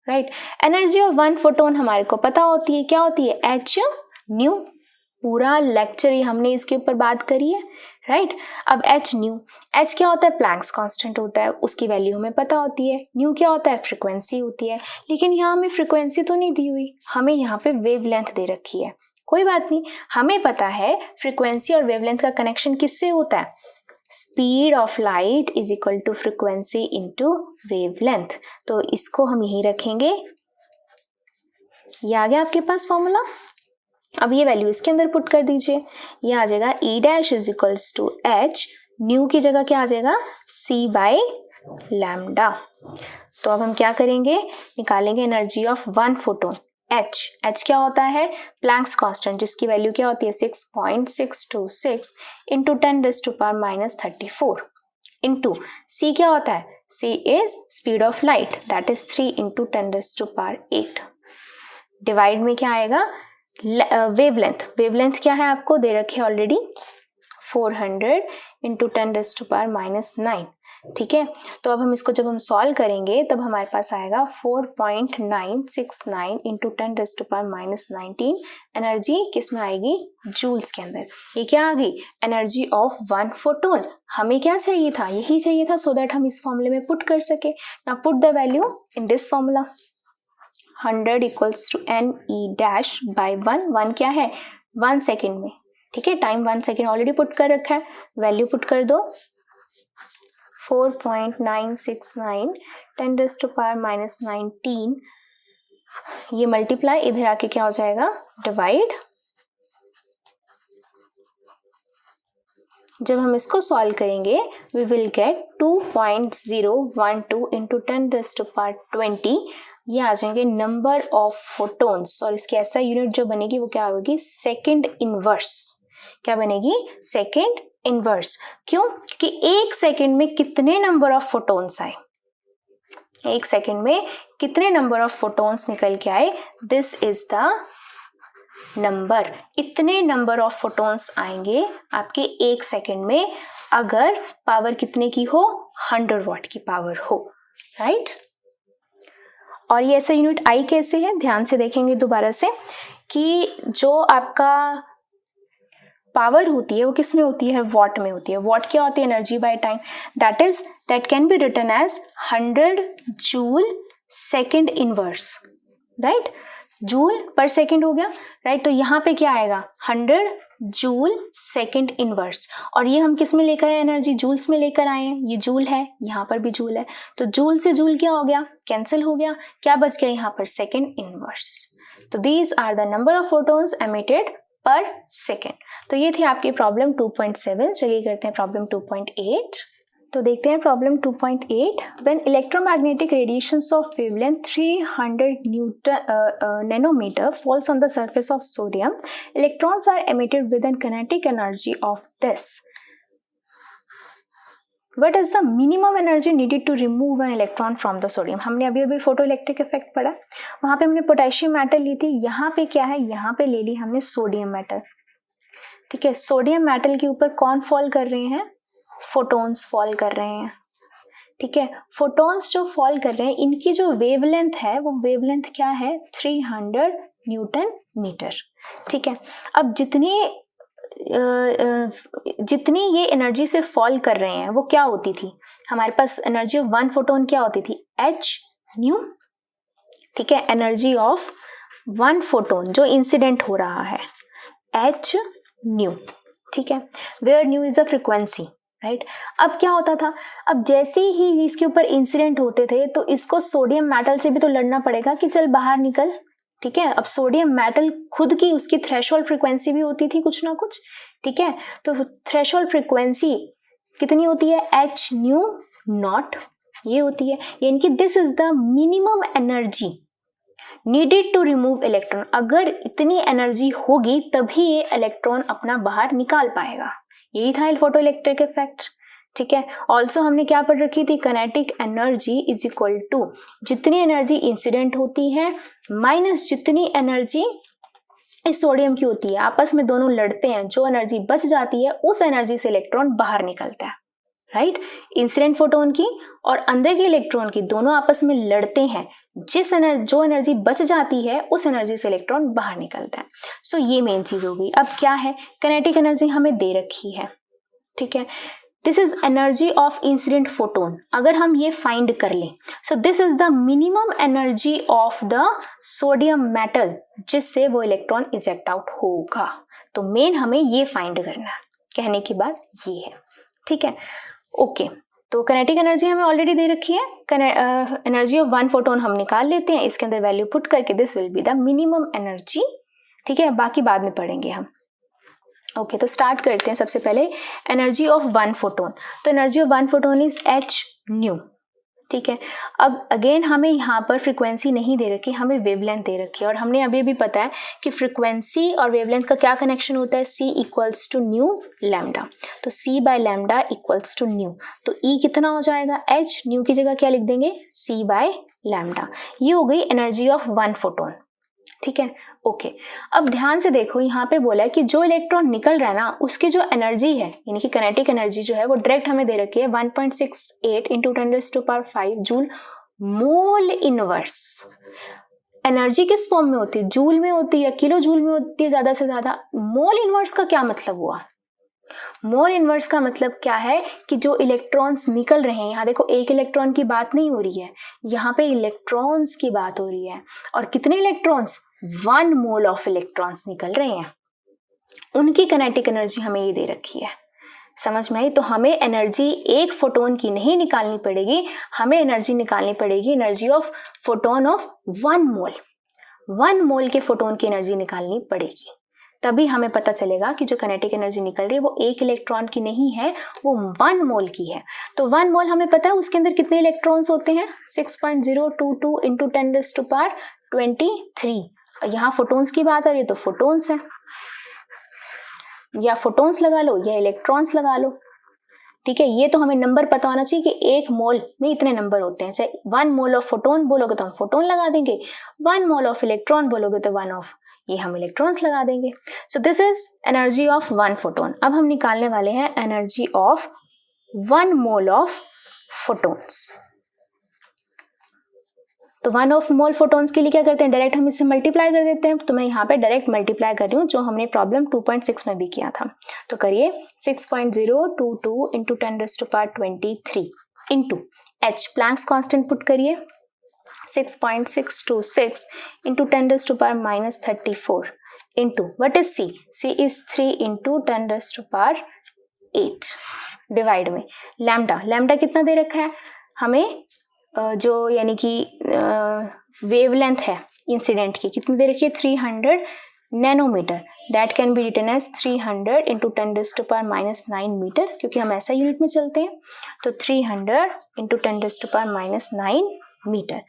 right. Energy of 1 photon हमारे को पता होती है, क्या होती है, h न्यू। पूरा लेक्चर ही हमने इसके ऊपर बात करी है, राइट। अब h न्यू, h क्या होता है, प्लैंक्स कांस्टेंट होता है, उसकी वैल्यू हमें पता होती है। न्यू क्या होता है, फ्रीक्वेंसी होती है, लेकिन यहाँ हमें फ्रीक्वेंसी तो नहीं दी हुई, हमें यहाँ पे वेवलेंथ दे रखी है। कोई बात नहीं, हमें पता है फ्रीक्वेंसी और वेवलेंथ का कनेक्शन किससे होता है, speed of light is equal to frequency into wavelength. तो इसको हम यही रखेंगे, ये आ गया आपके पास फॉर्मूला। अब ये वैल्यू इसके अंदर पुट कर दीजिए, ये आ जाएगा E dash is equals to H, nu की जगह क्या आ जाएगा, C बाई लैम्डा। तो अब हम क्या करेंगे, निकालेंगे एनर्जी ऑफ 1 फोटोन, H क्या होता है, प्लैंक्स कांस्टेंट, जिसकी वैल्यू क्या होती है 6.626 इंटू 10⁻⁻34 इंटू C क्या होता है, C is speed of light, that is 3 into 10⁸ divide में क्या आएगा, वेवलेंथ, वेवलेंथ क्या है आपको दे रखे ऑलरेडी 400 इंटू 10⁻⁹, ठीक है। तो अब हम इसको जब हम सॉल्व करेंगे तब हमारे पास आएगा 4.969 इंटू 10⁻⁹ एनर्जी किस में आएगी, जूल्स के अंदर। ये क्या आ गई, एनर्जी ऑफ 1 फोटोन। हमें क्या चाहिए था, यही चाहिए था, सो दैट हम इस फॉर्मूले में पुट कर सके। Now put the value in this formula, 100 equals to NE dash by 1 क्या है 1 सेकेंड में, ठीक है, टाइम 1 सेकेंड ऑलरेडी पुट कर रखा है, वैल्यू पुट कर दो 4.969 10⁻⁻19, ये मल्टीप्लाई, इधर आके क्या हो जाएगा, डिवाइड। जब हम इसको सॉल्व करेंगे वी विल गेट 2.012 इंटू 10⁻20, ये आ जाएंगे नंबर ऑफ फोटोन्स, और इसकी ऐसा यूनिट जो बनेगी वो क्या होगी, सेकंड इनवर्स। क्या बनेगी, सेकंड इनवर्स। क्यों, क्योंकि एक सेकंड में कितने नंबर ऑफ फोटोन्स आए, एक सेकंड में कितने नंबर ऑफ फोटोन्स निकल के आए, दिस इज द नंबर। इतने नंबर ऑफ फोटोन्स आएंगे आपके एक सेकंड में, अगर पावर कितने की हो, 100 वॉट की पावर हो, राइट। और ये ऐसा यूनिट आई कैसे है, ध्यान से देखेंगे दोबारा से, कि जो आपका पावर होती है वो किस में होती है, वॉट में होती है। वॉट क्या होती है, energy by time, that can be written as 100 joule second inverse, right. Joule per second हो गया, राइट। तो यहाँ पे क्या आएगा, 100 जूल सेकंड इनवर्स, और ये हम किस में लेकर आए, एनर्जी जूल्स में लेकर आए हैं, ये जूल है, यहाँ पर भी जूल है, तो जूल से जूल क्या हो गया, कैंसिल हो गया, क्या बच गया यहाँ पर, सेकंड इनवर्स। तो these are the number of photons emitted per second. तो ये थी आपकी प्रॉब्लम 2.7। चलिए करते हैं प्रॉब्लम 2.8। तो देखते हैं problem 2.8। When electromagnetic radiations of wavelength 300 nanometre falls on the surface of sodium, electrons are emitted with an kinetic energy of this. What is the minimum energy needed to remove an electron from the sodium? हमने अभी अभी photo electric effect पढ़ा, वहां पे हमने potassium metal ली थी, यहाँ पे क्या है, यहाँ पे ले ली हमने सोडियम मेटल। ठीक है, सोडियम मेटल के ऊपर कौन फॉल कर रहे हैं, फोटोन्स फॉल कर रहे हैं। ठीक है, फोटोन्स जो फॉल कर रहे हैं इनकी जो वेवलेंथ है वो वेवलेंथ क्या है, 300 न्यूटन मीटर। ठीक है, अब जितनी ये एनर्जी से फॉल कर रहे हैं वो क्या होती थी, हमारे पास एनर्जी ऑफ वन फोटोन क्या होती थी, एच न्यू। ठीक है, एनर्जी ऑफ वन फोटोन जो इंसिडेंट हो रहा है, एच न्यू। ठीक है, where nu is the frequency, right. अब क्या होता था, अब जैसे ही इसके ऊपर इंसिडेंट होते थे तो इसको सोडियम मेटल से भी तो लड़ना पड़ेगा कि चल बाहर निकल। ठीक है, अब सोडियम मेटल खुद की उसकी थ्रेशोल्ड फ्रीक्वेंसी भी होती थी कुछ ना कुछ। ठीक है, तो थ्रेशोल्ड फ्रीक्वेंसी कितनी होती है, एच न्यू नॉट, ये होती है, यानी कि this is the minimum energy needed to remove electron. अगर इतनी एनर्जी होगी तभी ये इलेक्ट्रॉन अपना बाहर निकाल पाएगा। यही था फोटो इलेक्ट्रिक इफेक्ट। ठीक है, ऑल्सो हमने क्या पढ़ रखी थी, kinetic energy is equal to जितनी एनर्जी इंसिडेंट होती है माइनस जितनी एनर्जी इस सोडियम की होती है, आपस में दोनों लड़ते हैं, जो एनर्जी बच जाती है उस एनर्जी से इलेक्ट्रॉन बाहर निकलता है, राइट। इंसिडेंट फोटोन की और अंदर के इलेक्ट्रॉन की दोनों आपस में लड़ते हैं, जो एनर्जी बच जाती है उस एनर्जी से इलेक्ट्रॉन बाहर निकलता है। सो ये मेन चीज हो गई। अब क्या है, काइनेटिक एनर्जी हमें दे रखी है। ठीक है, this is energy of incident photon. अगर हम ये फाइंड कर लें, सो this is the minimum energy of the sodium metal जिससे वो इलेक्ट्रॉन इजेक्ट आउट होगा। तो मेन हमें ये फाइंड करना है, कहने की बात ये है। ठीक है, ओके। तो काइनेटिक एनर्जी हमें ऑलरेडी दे रखी है, एनर्जी ऑफ वन फोटोन हम निकाल लेते हैं, इसके अंदर वैल्यू पुट करके this will be the minimum energy. ठीक है, बाकी बाद में पढ़ेंगे हम। ओके, तो स्टार्ट करते हैं। सबसे पहले एनर्जी ऑफ वन फोटोन, तो energy of one photon is H nu. ठीक है, अब अगेन हमें यहाँ पर फ्रीक्वेंसी नहीं दे रखी, हमें वेवलेंथ दे रखी है, और हमने अभी भी पता है कि फ्रीक्वेंसी और वेवलेंथ का क्या कनेक्शन होता है, C equals to nu lambda. तो C by lambda equals to nu, तो E कितना हो जाएगा, H न्यू की जगह क्या लिख देंगे, C बाय लैम्डा। ये हो गई एनर्जी ऑफ वन फोटोन। ठीक है, ओके। अब ध्यान से देखो, यहाँ पे बोला है कि जो इलेक्ट्रॉन निकल रहा है ना उसकी जो एनर्जी है, यानी कि काइनेटिक एनर्जी जो है वो डायरेक्ट हमें दे रखी है 1.68 into 10⁻⁵ joule mole inverse. Energy किस फॉर्म में होती है, जूल में होती है, किलो जूल में होती है ज्यादा से ज्यादा। मोल इनवर्स का क्या मतलब हुआ, मोल इनवर्स का मतलब क्या है कि जो इलेक्ट्रॉन्स निकल रहे हैं, यहाँ देखो एक इलेक्ट्रॉन की बात नहीं हो रही है, यहाँ पे इलेक्ट्रॉन्स की बात हो रही है। और कितने इलेक्ट्रॉन्स, 1 मोल ऑफ इलेक्ट्रॉन्स निकल रहे हैं, उनकी काइनेटिक एनर्जी हमें ये दे रखी है। समझ में आई? तो हमें एनर्जी एक फोटोन की नहीं निकालनी पड़ेगी, हमें एनर्जी निकालनी पड़ेगी एनर्जी ऑफ फोटोन ऑफ 1 मोल। 1 मोल के फोटोन की एनर्जी निकालनी पड़ेगी, तभी हमें पता चलेगा कि जो काइनेटिक एनर्जी निकल रही है वो एक इलेक्ट्रॉन की नहीं है, वो 1 मोल की है। तो 1 मोल हमें पता है उसके अंदर कितने इलेक्ट्रॉन्स होते हैं, 6.022 इंटू 10⁻23। यहाँ फोटोन्स की बात आ रही है तो फोटोन्स है, या फोटोन्स लगा लो या इलेक्ट्रॉन्स लगा लो, ठीक है। ये तो हमें नंबर पता होना चाहिए कि एक मोल में इतने नंबर होते हैं। चाहे 1 मोल ऑफ फोटोन बोलोगे तो हम फोटोन लगा देंगे, 1 मोल ऑफ इलेक्ट्रॉन बोलोगे तो 1 ऑफ ये हम इलेक्ट्रॉन्स लगा देंगे। सो this is energy of 1 photon. अब हम निकालने वाले हैं energy of 1 mole of photons. तो 1 ऑफ मोल फोटोन्स के लिए क्या करते हैं, डायरेक्ट हम इससे मल्टीप्लाई कर देते हैं। तो मैं यहाँ पे डायरेक्ट मल्टीप्लाई कर रही हूँ, जो हमने प्रॉब्लम 2.6 में भी किया था। तो करिए 6.022 into 10⁻23 into h, Planck's constant put करिए, 6.626 into 10⁻34 into what is c, c is 3 into 10⁻8 divide में लैम्डा, लैम्डा कितना दे रखा है हमें, जो यानी कि वेवलेंथ है इंसिडेंट की कितनी दे रखी है, 300 nanometre. That can be written as 300 into 10⁻9 metre, क्योंकि हम ऐसा यूनिट में चलते हैं। तो 300 इंटू 10⁻9 मीटर।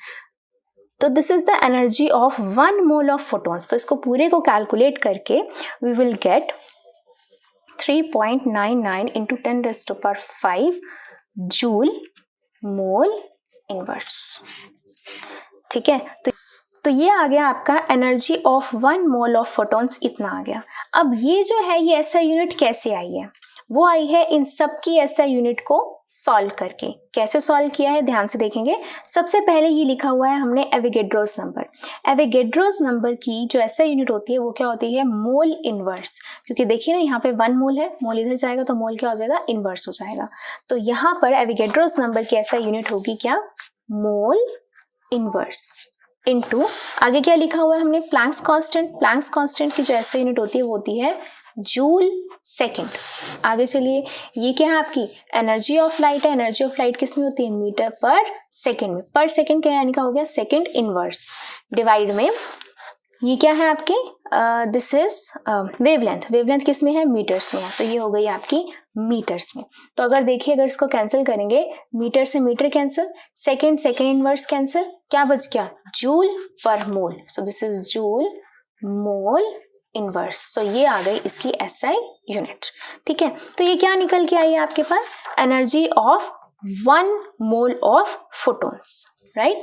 तो this is the energy of 1 mole of photons. तो इसको पूरे को कैलकुलेट करके we will get 3.99 into 10⁻5 joule mole inverse, ठीक है। तो ये आ गया आपका energy of 1 mole of photons, इतना आ गया। अब ये जो है ये एसआई यूनिट कैसे आई है, वो आई है इन सब की एसआई यूनिट को सॉल्व करके। कैसे सॉल्व किया है ध्यान से देखेंगे। सबसे पहले ये लिखा हुआ है हमने एवोगैड्रोस नंबर। एवोगैड्रोस नंबर की जो एसआई यूनिट होती है वो क्या होती है, मोल इनवर्स। क्योंकि देखिए ना यहाँ पे 1 मोल है, मोल इधर जाएगा तो मोल क्या हो जाएगा, इनवर्स हो जाएगा। तो यहाँ पर एवोगैड्रोस नंबर की एसआई यूनिट होगी क्या, मोल इनवर्स इनटू आगे क्या लिखा हुआ है हमने, प्लैंक्स कांस्टेंट। प्लैंक्स कांस्टेंट की जो एसआई यूनिट होती है वो होती है जूल सेकंड। आगे चलिए, ये क्या है आपकी एनर्जी ऑफ लाइट है। एनर्जी ऑफ लाइट किस में होती है, मीटर पर सेकंड में। पर सेकंड क्या यानी का हो गया सेकंड इनवर्स, डिवाइड में ये क्या है आपकी, दिस इज वेवलेंथ। वेवलेंथ किस में है, मीटर्स में है। तो ये हो गई आपकी मीटर्स में। तो अगर देखिए अगर इसको कैंसिल करेंगे, मीटर से metre cancel, second second inverse cancel, क्या बच गया, जूल पर mole. So this is joule mole inverse. सो ये आ गई इसकी एसआई यूनिट, ठीक है। तो ये क्या निकल के आई है आपके पास, energy of 1 mole of photons, right.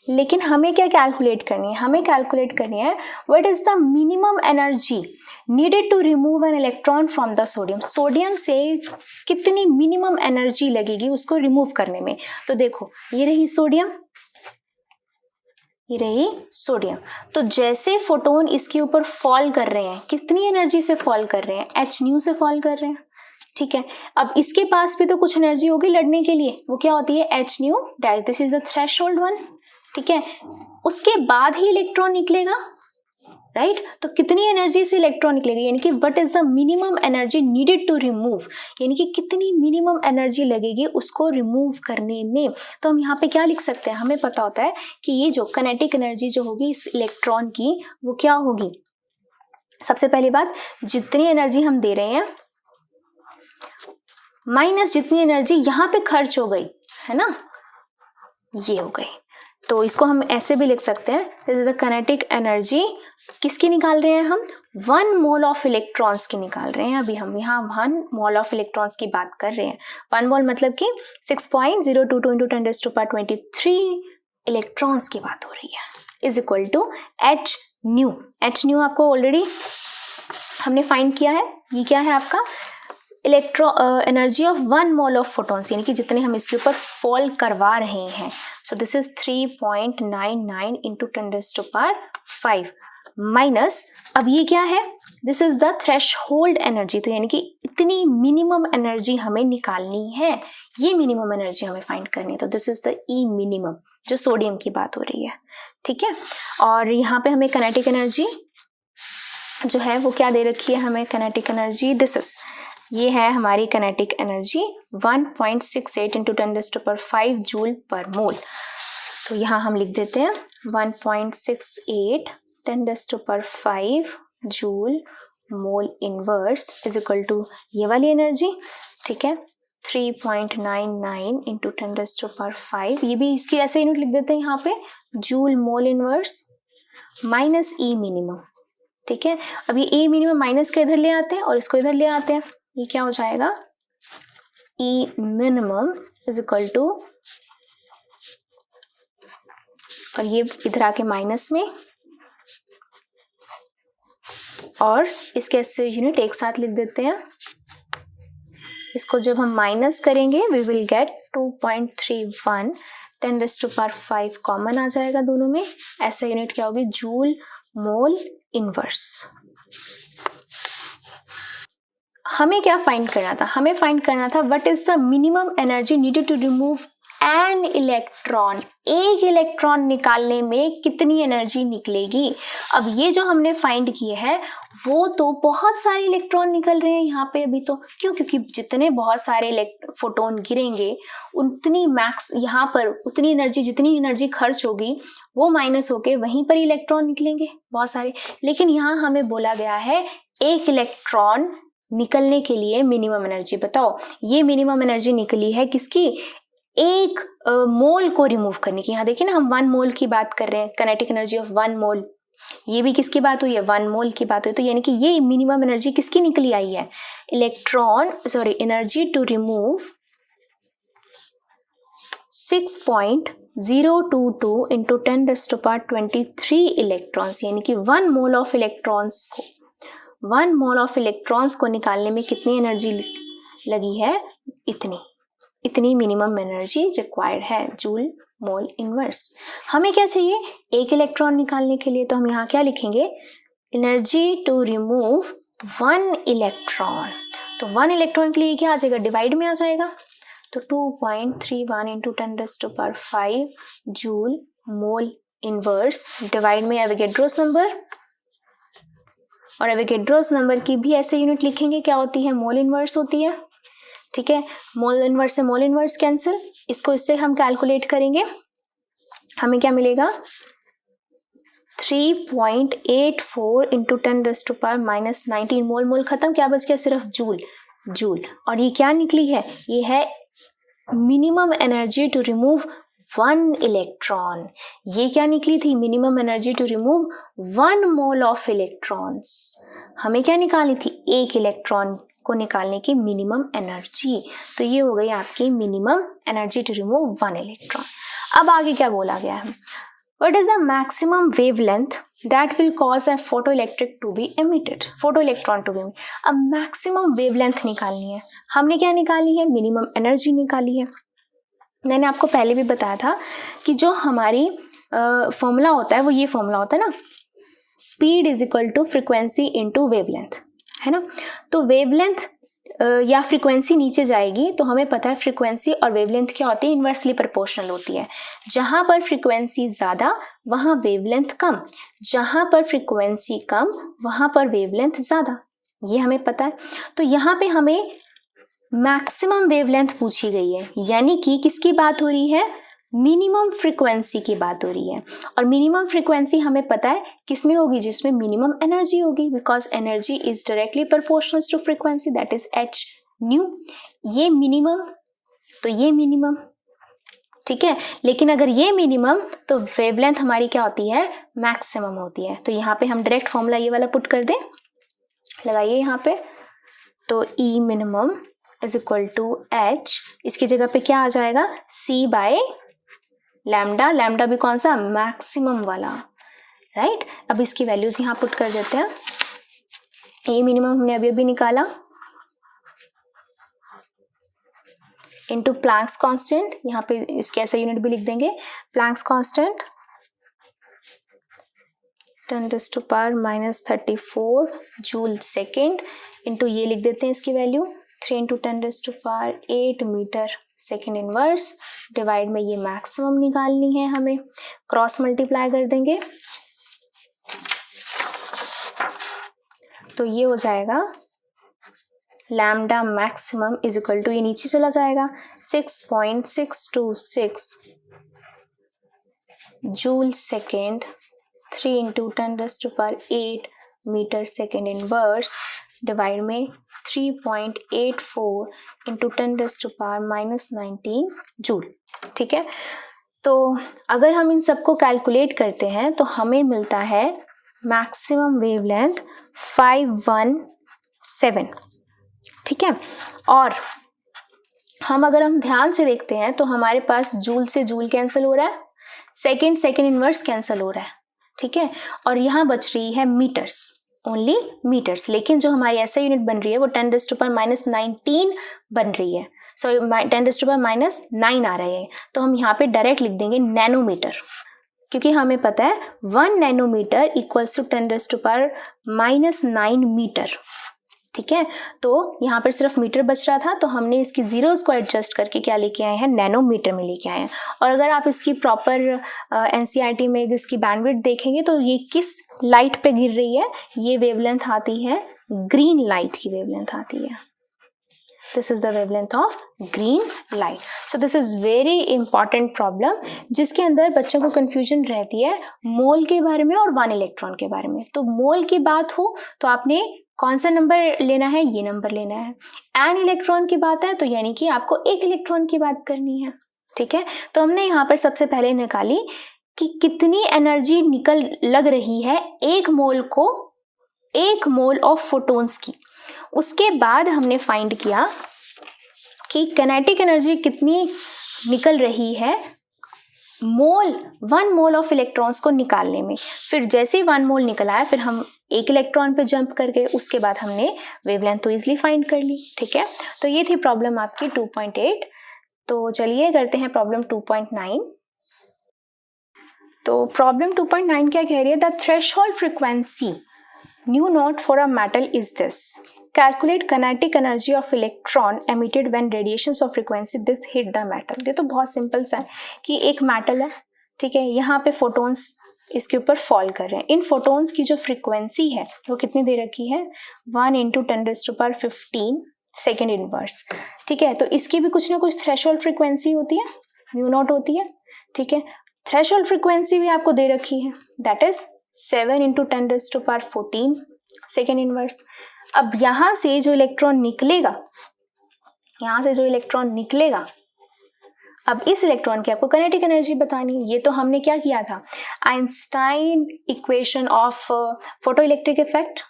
लेकिन हमें क्या कैलकुलेट करनी है, हमें कैलकुलेट करनी है what is the minimum energy needed to remove an electron from the sodium. Sodium से कितनी मिनिमम एनर्जी लगेगी उसको रिमूव करने में। तो देखो ये रही सोडियम, ये रही सोडियम। तो जैसे फोटोन इसके ऊपर फॉल कर रहे हैं, कितनी एनर्जी से फॉल कर रहे हैं, एच न्यू से फॉल कर रहे हैं, ठीक है। अब इसके पास भी तो कुछ एनर्जी होगी लड़ने के लिए, वो क्या होती है, h new dash, this is the threshold one, ठीक है। उसके बाद ही इलेक्ट्रॉन निकलेगा, राइट। तो कितनी एनर्जी से इलेक्ट्रॉन निकलेगा, यानी कि what is the minimum energy needed to remove, यानी कि कितनी मिनिमम एनर्जी लगेगी उसको रिमूव करने में। तो हम यहाँ पे क्या लिख सकते हैं, हमें पता होता है कि ये जो काइनेटिक एनर्जी जो होगी इस इलेक्ट्रॉन की वो क्या होगी, सबसे पहली बात जितनी एनर्जी हम दे रहे हैं माइनस जितनी एनर्जी यहाँ पे खर्च हो गई है ना, ये हो गई। तो इसको हम ऐसे भी लिख सकते हैं, this is the kinetic energy किसकी निकाल रहे हैं हम, 1 मोल ऑफ इलेक्ट्रॉन्स की निकाल रहे हैं। अभी हम यहाँ 1 मोल ऑफ इलेक्ट्रॉन्स की बात कर रहे हैं। 1 मोल मतलब कि 6.022 इंटू 10⁻23 इलेक्ट्रॉन्स की बात हो रही है, is equal to h nu. H nu आपको ऑलरेडी हमने फाइंड किया है, ये क्या है आपका energy of 1 mole of photons, यानी कि जितने हम इसके ऊपर फॉल करवा रहे हैं। सो दिस इज 3.99 इंटू 10⁻5 माइनस, अब ये क्या है, this is the threshold energy. तो यानी कि इतनी मिनिमम एनर्जी हमें निकालनी है, ये मिनिमम एनर्जी हमें फाइंड करनी है। तो this is the E minimum, जो सोडियम की बात हो रही है, ठीक है। और यहाँ पे हमें काइनेटिक एनर्जी जो है वो क्या दे रखी है हमें, काइनेटिक एनर्जी दिस इज, ये है हमारी काइनेटिक एनर्जी 1.68 इंटू 10⁵ जूल पर मोल। तो यहाँ हम लिख देते हैं 1.68 10⁵ joule mole inverse is equal to ये वाली एनर्जी, ठीक है, 3.99 इंटू 10⁵, ये भी इसकी ऐसे यूनिट लिख देते हैं यहाँ पे, जूल मोल इनवर्स माइनस ई मिनिमम, ठीक है। अब ये ए मिनिमम माइनस के इधर ले आते हैं और इसको इधर ले आते हैं, ये क्या हो जाएगा, ई मिनिमम इज इक्वल टू, और ये इधर आके माइनस में, और इसके ऐसे यूनिट एक साथ लिख देते हैं। इसको जब हम माइनस करेंगे वी विल गेट 2.31 10⁵ कॉमन आ जाएगा दोनों में, ऐसा यूनिट क्या होगी, जूल मोल इनवर्स। हमें क्या फाइंड करना था, हमें फाइंड करना था what is the minimum energy needed to remove an electron, एक इलेक्ट्रॉन निकालने में कितनी एनर्जी निकलेगी। अब ये जो हमने फाइंड किए हैं वो तो बहुत सारे इलेक्ट्रॉन निकल रहे हैं यहाँ पे अभी, तो क्यों, क्योंकि जितने बहुत सारे फोटोन गिरेंगे उतनी मैक्स यहाँ पर उतनी एनर्जी, जितनी एनर्जी खर्च होगी वो माइनस होके वहीं पर इलेक्ट्रॉन निकलेंगे बहुत सारे। लेकिन यहाँ हमें बोला गया है एक इलेक्ट्रॉन निकलने के लिए मिनिमम एनर्जी बताओ। ये मिनिमम एनर्जी निकली है किसकी, एक मोल को रिमूव करने की। यहाँ देखिए ना, हम 1 मोल की बात कर रहे हैं, काइनेटिक एनर्जी ऑफ 1 मोल, ये भी किसकी बात हुई है, 1 मोल की बात हुई। तो यानी कि ये मिनिमम एनर्जी किसकी निकली आई है, energy to remove 6.022 into 10⁻23 electrons, यानी कि 1 मोल ऑफ इलेक्ट्रॉन्स को निकालने में कितनी एनर्जी लगी है, इतनी मिनिमम एनर्जी रिक्वायर्ड है, जूल मोल इनवर्स। हमें क्या चाहिए, एक इलेक्ट्रॉन निकालने के लिए, तो हम यहाँ क्या लिखेंगे, एनर्जी टू रिमूव 1 इलेक्ट्रॉन। तो 1 इलेक्ट्रॉन के लिए क्या आ जाएगा, डिवाइड में आ जाएगा, तो 2.31 into 10⁵ joule mole inverse, divide में एवोगैड्रोस नंबर, और एवोगैड्रोस नंबर की भी ऐसे यूनिट लिखेंगे, क्या होती है, मोल इनवर्स होती है, ठीक है। मोल इनवर्स से मोल इनवर्स कैंसिल, इसको इससे हम कैलकुलेट करेंगे, हमें क्या मिलेगा, 3.84 इंटू 10⁻⁻19 मोल, मोल खत्म, क्या बच गया, सिर्फ जूल। और ये क्या निकली है, ये है minimum energy to remove 1 electron. ये क्या निकली थी, minimum energy to remove 1 mole of electrons. हमें क्या निकाली थी, एक इलेक्ट्रॉन को निकालने की मिनिमम एनर्जी। तो ये हो गई आपकी minimum energy to remove 1 electron. अब आगे क्या बोला गया है, what is the maximum wavelength that will cause a photoelectric to be emitted, photoelectron to be emitted. अब मैक्सिमम वेवलेंथ निकालनी है, हमने क्या निकाली है, मिनिमम एनर्जी निकाली है। मैंने आपको पहले भी बताया था कि जो हमारी फॉर्मूला होता है वो ये फॉर्मूला होता है ना, speed is equal to frequency into wavelength, है ना। तो वेवलेंथ या फ्रीक्वेंसी नीचे जाएगी, तो हमें पता है फ्रीक्वेंसी और वेवलेंथ क्या होती है, इन्वर्सली प्रोपोर्शनल होती है। जहां पर फ्रीक्वेंसी ज्यादा वहां वेवलेंथ कम, जहां पर फ्रीक्वेंसी कम वहां पर वेवलेंथ ज्यादा, ये हमें पता है। तो यहाँ पे हमें मैक्सिमम वेवलेंथ पूछी गई है, यानी कि किसकी बात हो रही है, मिनिमम फ्रीक्वेंसी की बात हो रही है। और मिनिमम फ्रीक्वेंसी हमें पता है किसमें होगी, जिसमें मिनिमम एनर्जी होगी, because energy is directly proportional to frequency, that is h nu. ये मिनिमम, तो ये मिनिमम, ठीक है। लेकिन अगर ये मिनिमम, तो वेवलेंथ हमारी क्या होती है, मैक्सिमम होती है। तो यहाँ पे हम डायरेक्ट फॉर्मूला ये वाला पुट कर दें, लगाइए यहाँ पे, तो E minimum is equal to h, इसकी जगह पे क्या आ जाएगा, C बाय लैम्डा, लैम्डा भी कौन सा, मैक्सिमम वाला, राइट। अब इसकी वैल्यूज यहाँ पुट कर देते हैं। ए मिनिमम हमने अभी निकाला, इनटू प्लैंक्स कांस्टेंट, यहाँ पे इसके ऐसा यूनिट भी लिख देंगे, Planck's constant 10⁻⁻34 joule second, into ये लिख देते हैं इसकी value 3 into 10⁸ metre second inverse, divide में ये मैक्सिमम निकालनी है हमें, क्रॉस मल्टीप्लाई कर देंगे, तो ये हो जाएगा lambda maximum is equal to, ये नीचे चला जाएगा, 6.626 joule second 3 into 10⁸ metre second inverse divide में 3.84 इंटू 10⁻⁻19 जूल। ठीक है, तो अगर हम इन सबको कैलकुलेट करते हैं तो हमें मिलता है मैक्सिमम वेवलेंथ 517। ठीक है, और अगर हम ध्यान से देखते हैं तो हमारे पास जूल से जूल कैंसिल हो रहा है, सेकेंड इनवर्स कैंसिल हो रहा है। ठीक है, और यहाँ बच रही है मीटर्स, ओनली मीटर्स, लेकिन जो हमारी ऐसा यूनिट बन रही है वो 10⁻⁻19 बन रही है, सॉरी 10⁻⁹ आ रहे हैं, तो हम यहाँ पे डायरेक्ट लिख देंगे नैनोमीटर, क्योंकि हमें पता है 1 नैनोमीटर इक्वल्स टू 10⁻⁹ मीटर। ठीक है, तो यहाँ पर सिर्फ मीटर बच रहा था, तो हमने इसकी जीरोस को एडजस्ट करके क्या लेके आए हैं, नैनोमीटर में लेके आए हैं। और अगर आप इसकी प्रॉपर एनसीईआरटी में इसकी बैंडविड्थ देखेंगे तो ये किस लाइट पे गिर रही है, ये वेवलेंथ आती है ग्रीन लाइट की वेवलेंथ आती है। This is the wavelength of green light. So this is very important problem, जिसके अंदर बच्चों को कंफ्यूजन रहती है मोल के बारे में और 1 इलेक्ट्रॉन के बारे में। तो मोल की बात हो तो आपने कौन सा नंबर लेना है, ये नंबर लेना है। एन इलेक्ट्रॉन की बात है तो यानी कि आपको 1 इलेक्ट्रॉन की बात करनी है। ठीक है, तो हमने यहाँ पर सबसे पहले निकाली कि कितनी एनर्जी लग रही है 1 मोल ऑफ फोटोन्स की। उसके बाद हमने फाइंड किया कि काइनेटिक एनर्जी कितनी निकल रही है 1 मोल ऑफ इलेक्ट्रॉन्स को निकालने में। फिर जैसे ही 1 मोल निकल आया, फिर हम 1 इलेक्ट्रॉन पे जंप कर गए, उसके बाद हमने वेवलेंथ तो इजिली फाइंड कर ली। ठीक है, तो ये थी प्रॉब्लम आपकी 2.8। तो चलिए करते हैं प्रॉब्लम 2.9। तो प्रॉब्लम 2.9 क्या कह रही है, the threshold frequency nu naught for a metal is this. Calculate kinetic energy of electron emitted when radiations of frequency this hit the metal. ये तो बहुत सिंपल सा है कि एक मेटल है, ठीक है, यहाँ पे फोटोन्स इसके ऊपर फॉल कर रहे हैं। इन फोटोन्स की जो फ्रीक्वेंसी है वो कितनी दे रखी है, 1 इंटू 10⁻15 सेकेंड इनवर्स। ठीक है, तो इसकी भी कुछ ना कुछ थ्रेशोल्ड फ्रीक्वेंसी होती है, म्यू नॉट होती है। ठीक है, थ्रेशोल्ड फ्रीक्वेंसी भी आपको दे रखी है, that is 7 into 10⁻14 second inverse. अब यहां से जो इलेक्ट्रॉन निकलेगा, अब इस इलेक्ट्रॉन की आपको काइनेटिक एनर्जी बतानी है। ये तो हमने क्या किया था, Einstein equation of photoelectric effect,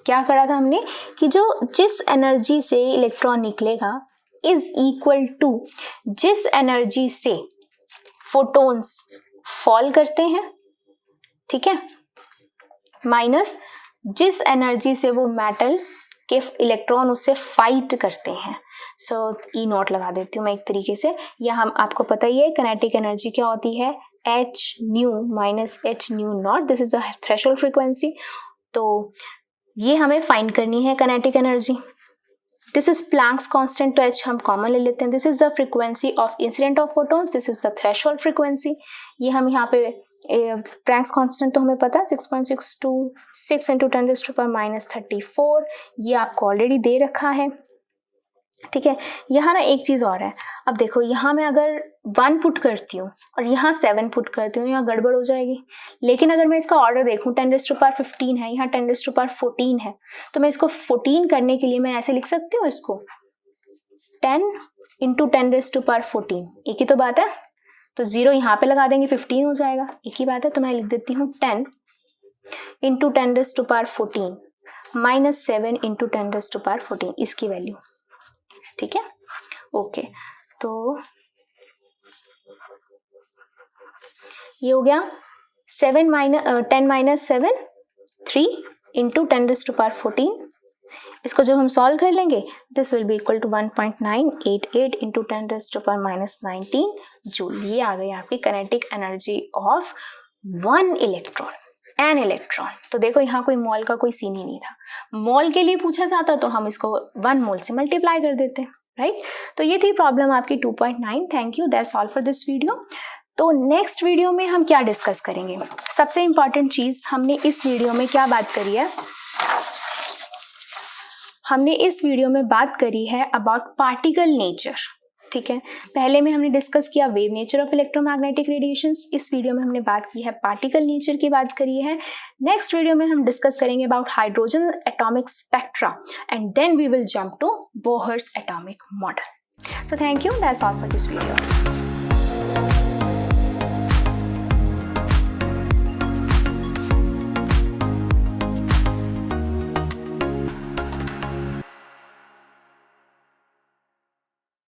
क्या करा था हमने कि जिस एनर्जी से इलेक्ट्रॉन निकलेगा इज इक्वल टू जिस एनर्जी से फोटोन्स फॉल करते हैं, ठीक है, माइनस जिस एनर्जी से वो मेटल के इलेक्ट्रॉन उससे फाइट करते हैं। सो ई नॉट लगा देती हूँ मैं एक तरीके से। यह हम आपको पता ही है काइनेटिक एनर्जी क्या होती है, h new minus H new not, this is the threshold frequency. तो ये हमें फाइंड करनी है kinetic energy. This is Planck's constant, तो एच हम कॉमन ले लेते हैं। This is the frequency of incident of photons, this is the threshold frequency. ये हम यहाँ पे प्लैंक्स कांस्टेंट तो हमें पता है 6.626 इंटू 10⁻⁻34, ये आपको ऑलरेडी दे रखा है। ठीक है, यहाँ ना एक चीज और है, अब देखो यहाँ मैं अगर 1 पुट करती हूँ और यहाँ 7 पुट करती हूँ, यहाँ गड़बड़ हो जाएगी। लेकिन अगर मैं इसका ऑर्डर देखूँ 10⁻15 है, यहाँ 10⁻14 है, तो मैं इसको 14 करने के लिए मैं ऐसे लिख सकती हूँ, इसको 10 इंटू 10⁻14, एक ही तो बात है। तो 0 यहाँ पे लगा देंगे, 15 हो जाएगा, एक ही बात है। तो मैं लिख देती हूँ 10 इंटू 10⁻14 माइनस 7 इंटू 10⁻14, इसकी वैल्यू। ठीक है, ओके, तो ये हो गया 10 माइनस 7 3 इंटू 10⁻14। इसको जब हम सॉल्व कर लेंगे, this will be equal to 1.988 into 10⁻⁻19 joule. ये आ गई आपकी kinetic energy of 1 electron, an electron. तो देखो यहाँ कोई मोल का कोई सीन ही नहीं था, मोल के लिए पूछा जाता तो हम इसको 1 मोल से मल्टीप्लाई कर देते, राइट। तो ये थी प्रॉब्लम आपकी 2.9। Thank you, that's all for this video. तो नेक्स्ट वीडियो में हम क्या डिस्कस करेंगे, सबसे इंपॉर्टेंट चीज हमने इस वीडियो में क्या बात करी है, हमने इस वीडियो में बात करी है अबाउट पार्टिकल नेचर, ठीक है। पहले में हमने डिस्कस किया wave nature of electromagnetic radiations, इस वीडियो में हमने बात की है पार्टिकल नेचर की बात करी है। नेक्स्ट वीडियो में हम डिस्कस करेंगे about hydrogen atomic spectra and then we will jump to Bohr's atomic model. So thank you, that's all for this video.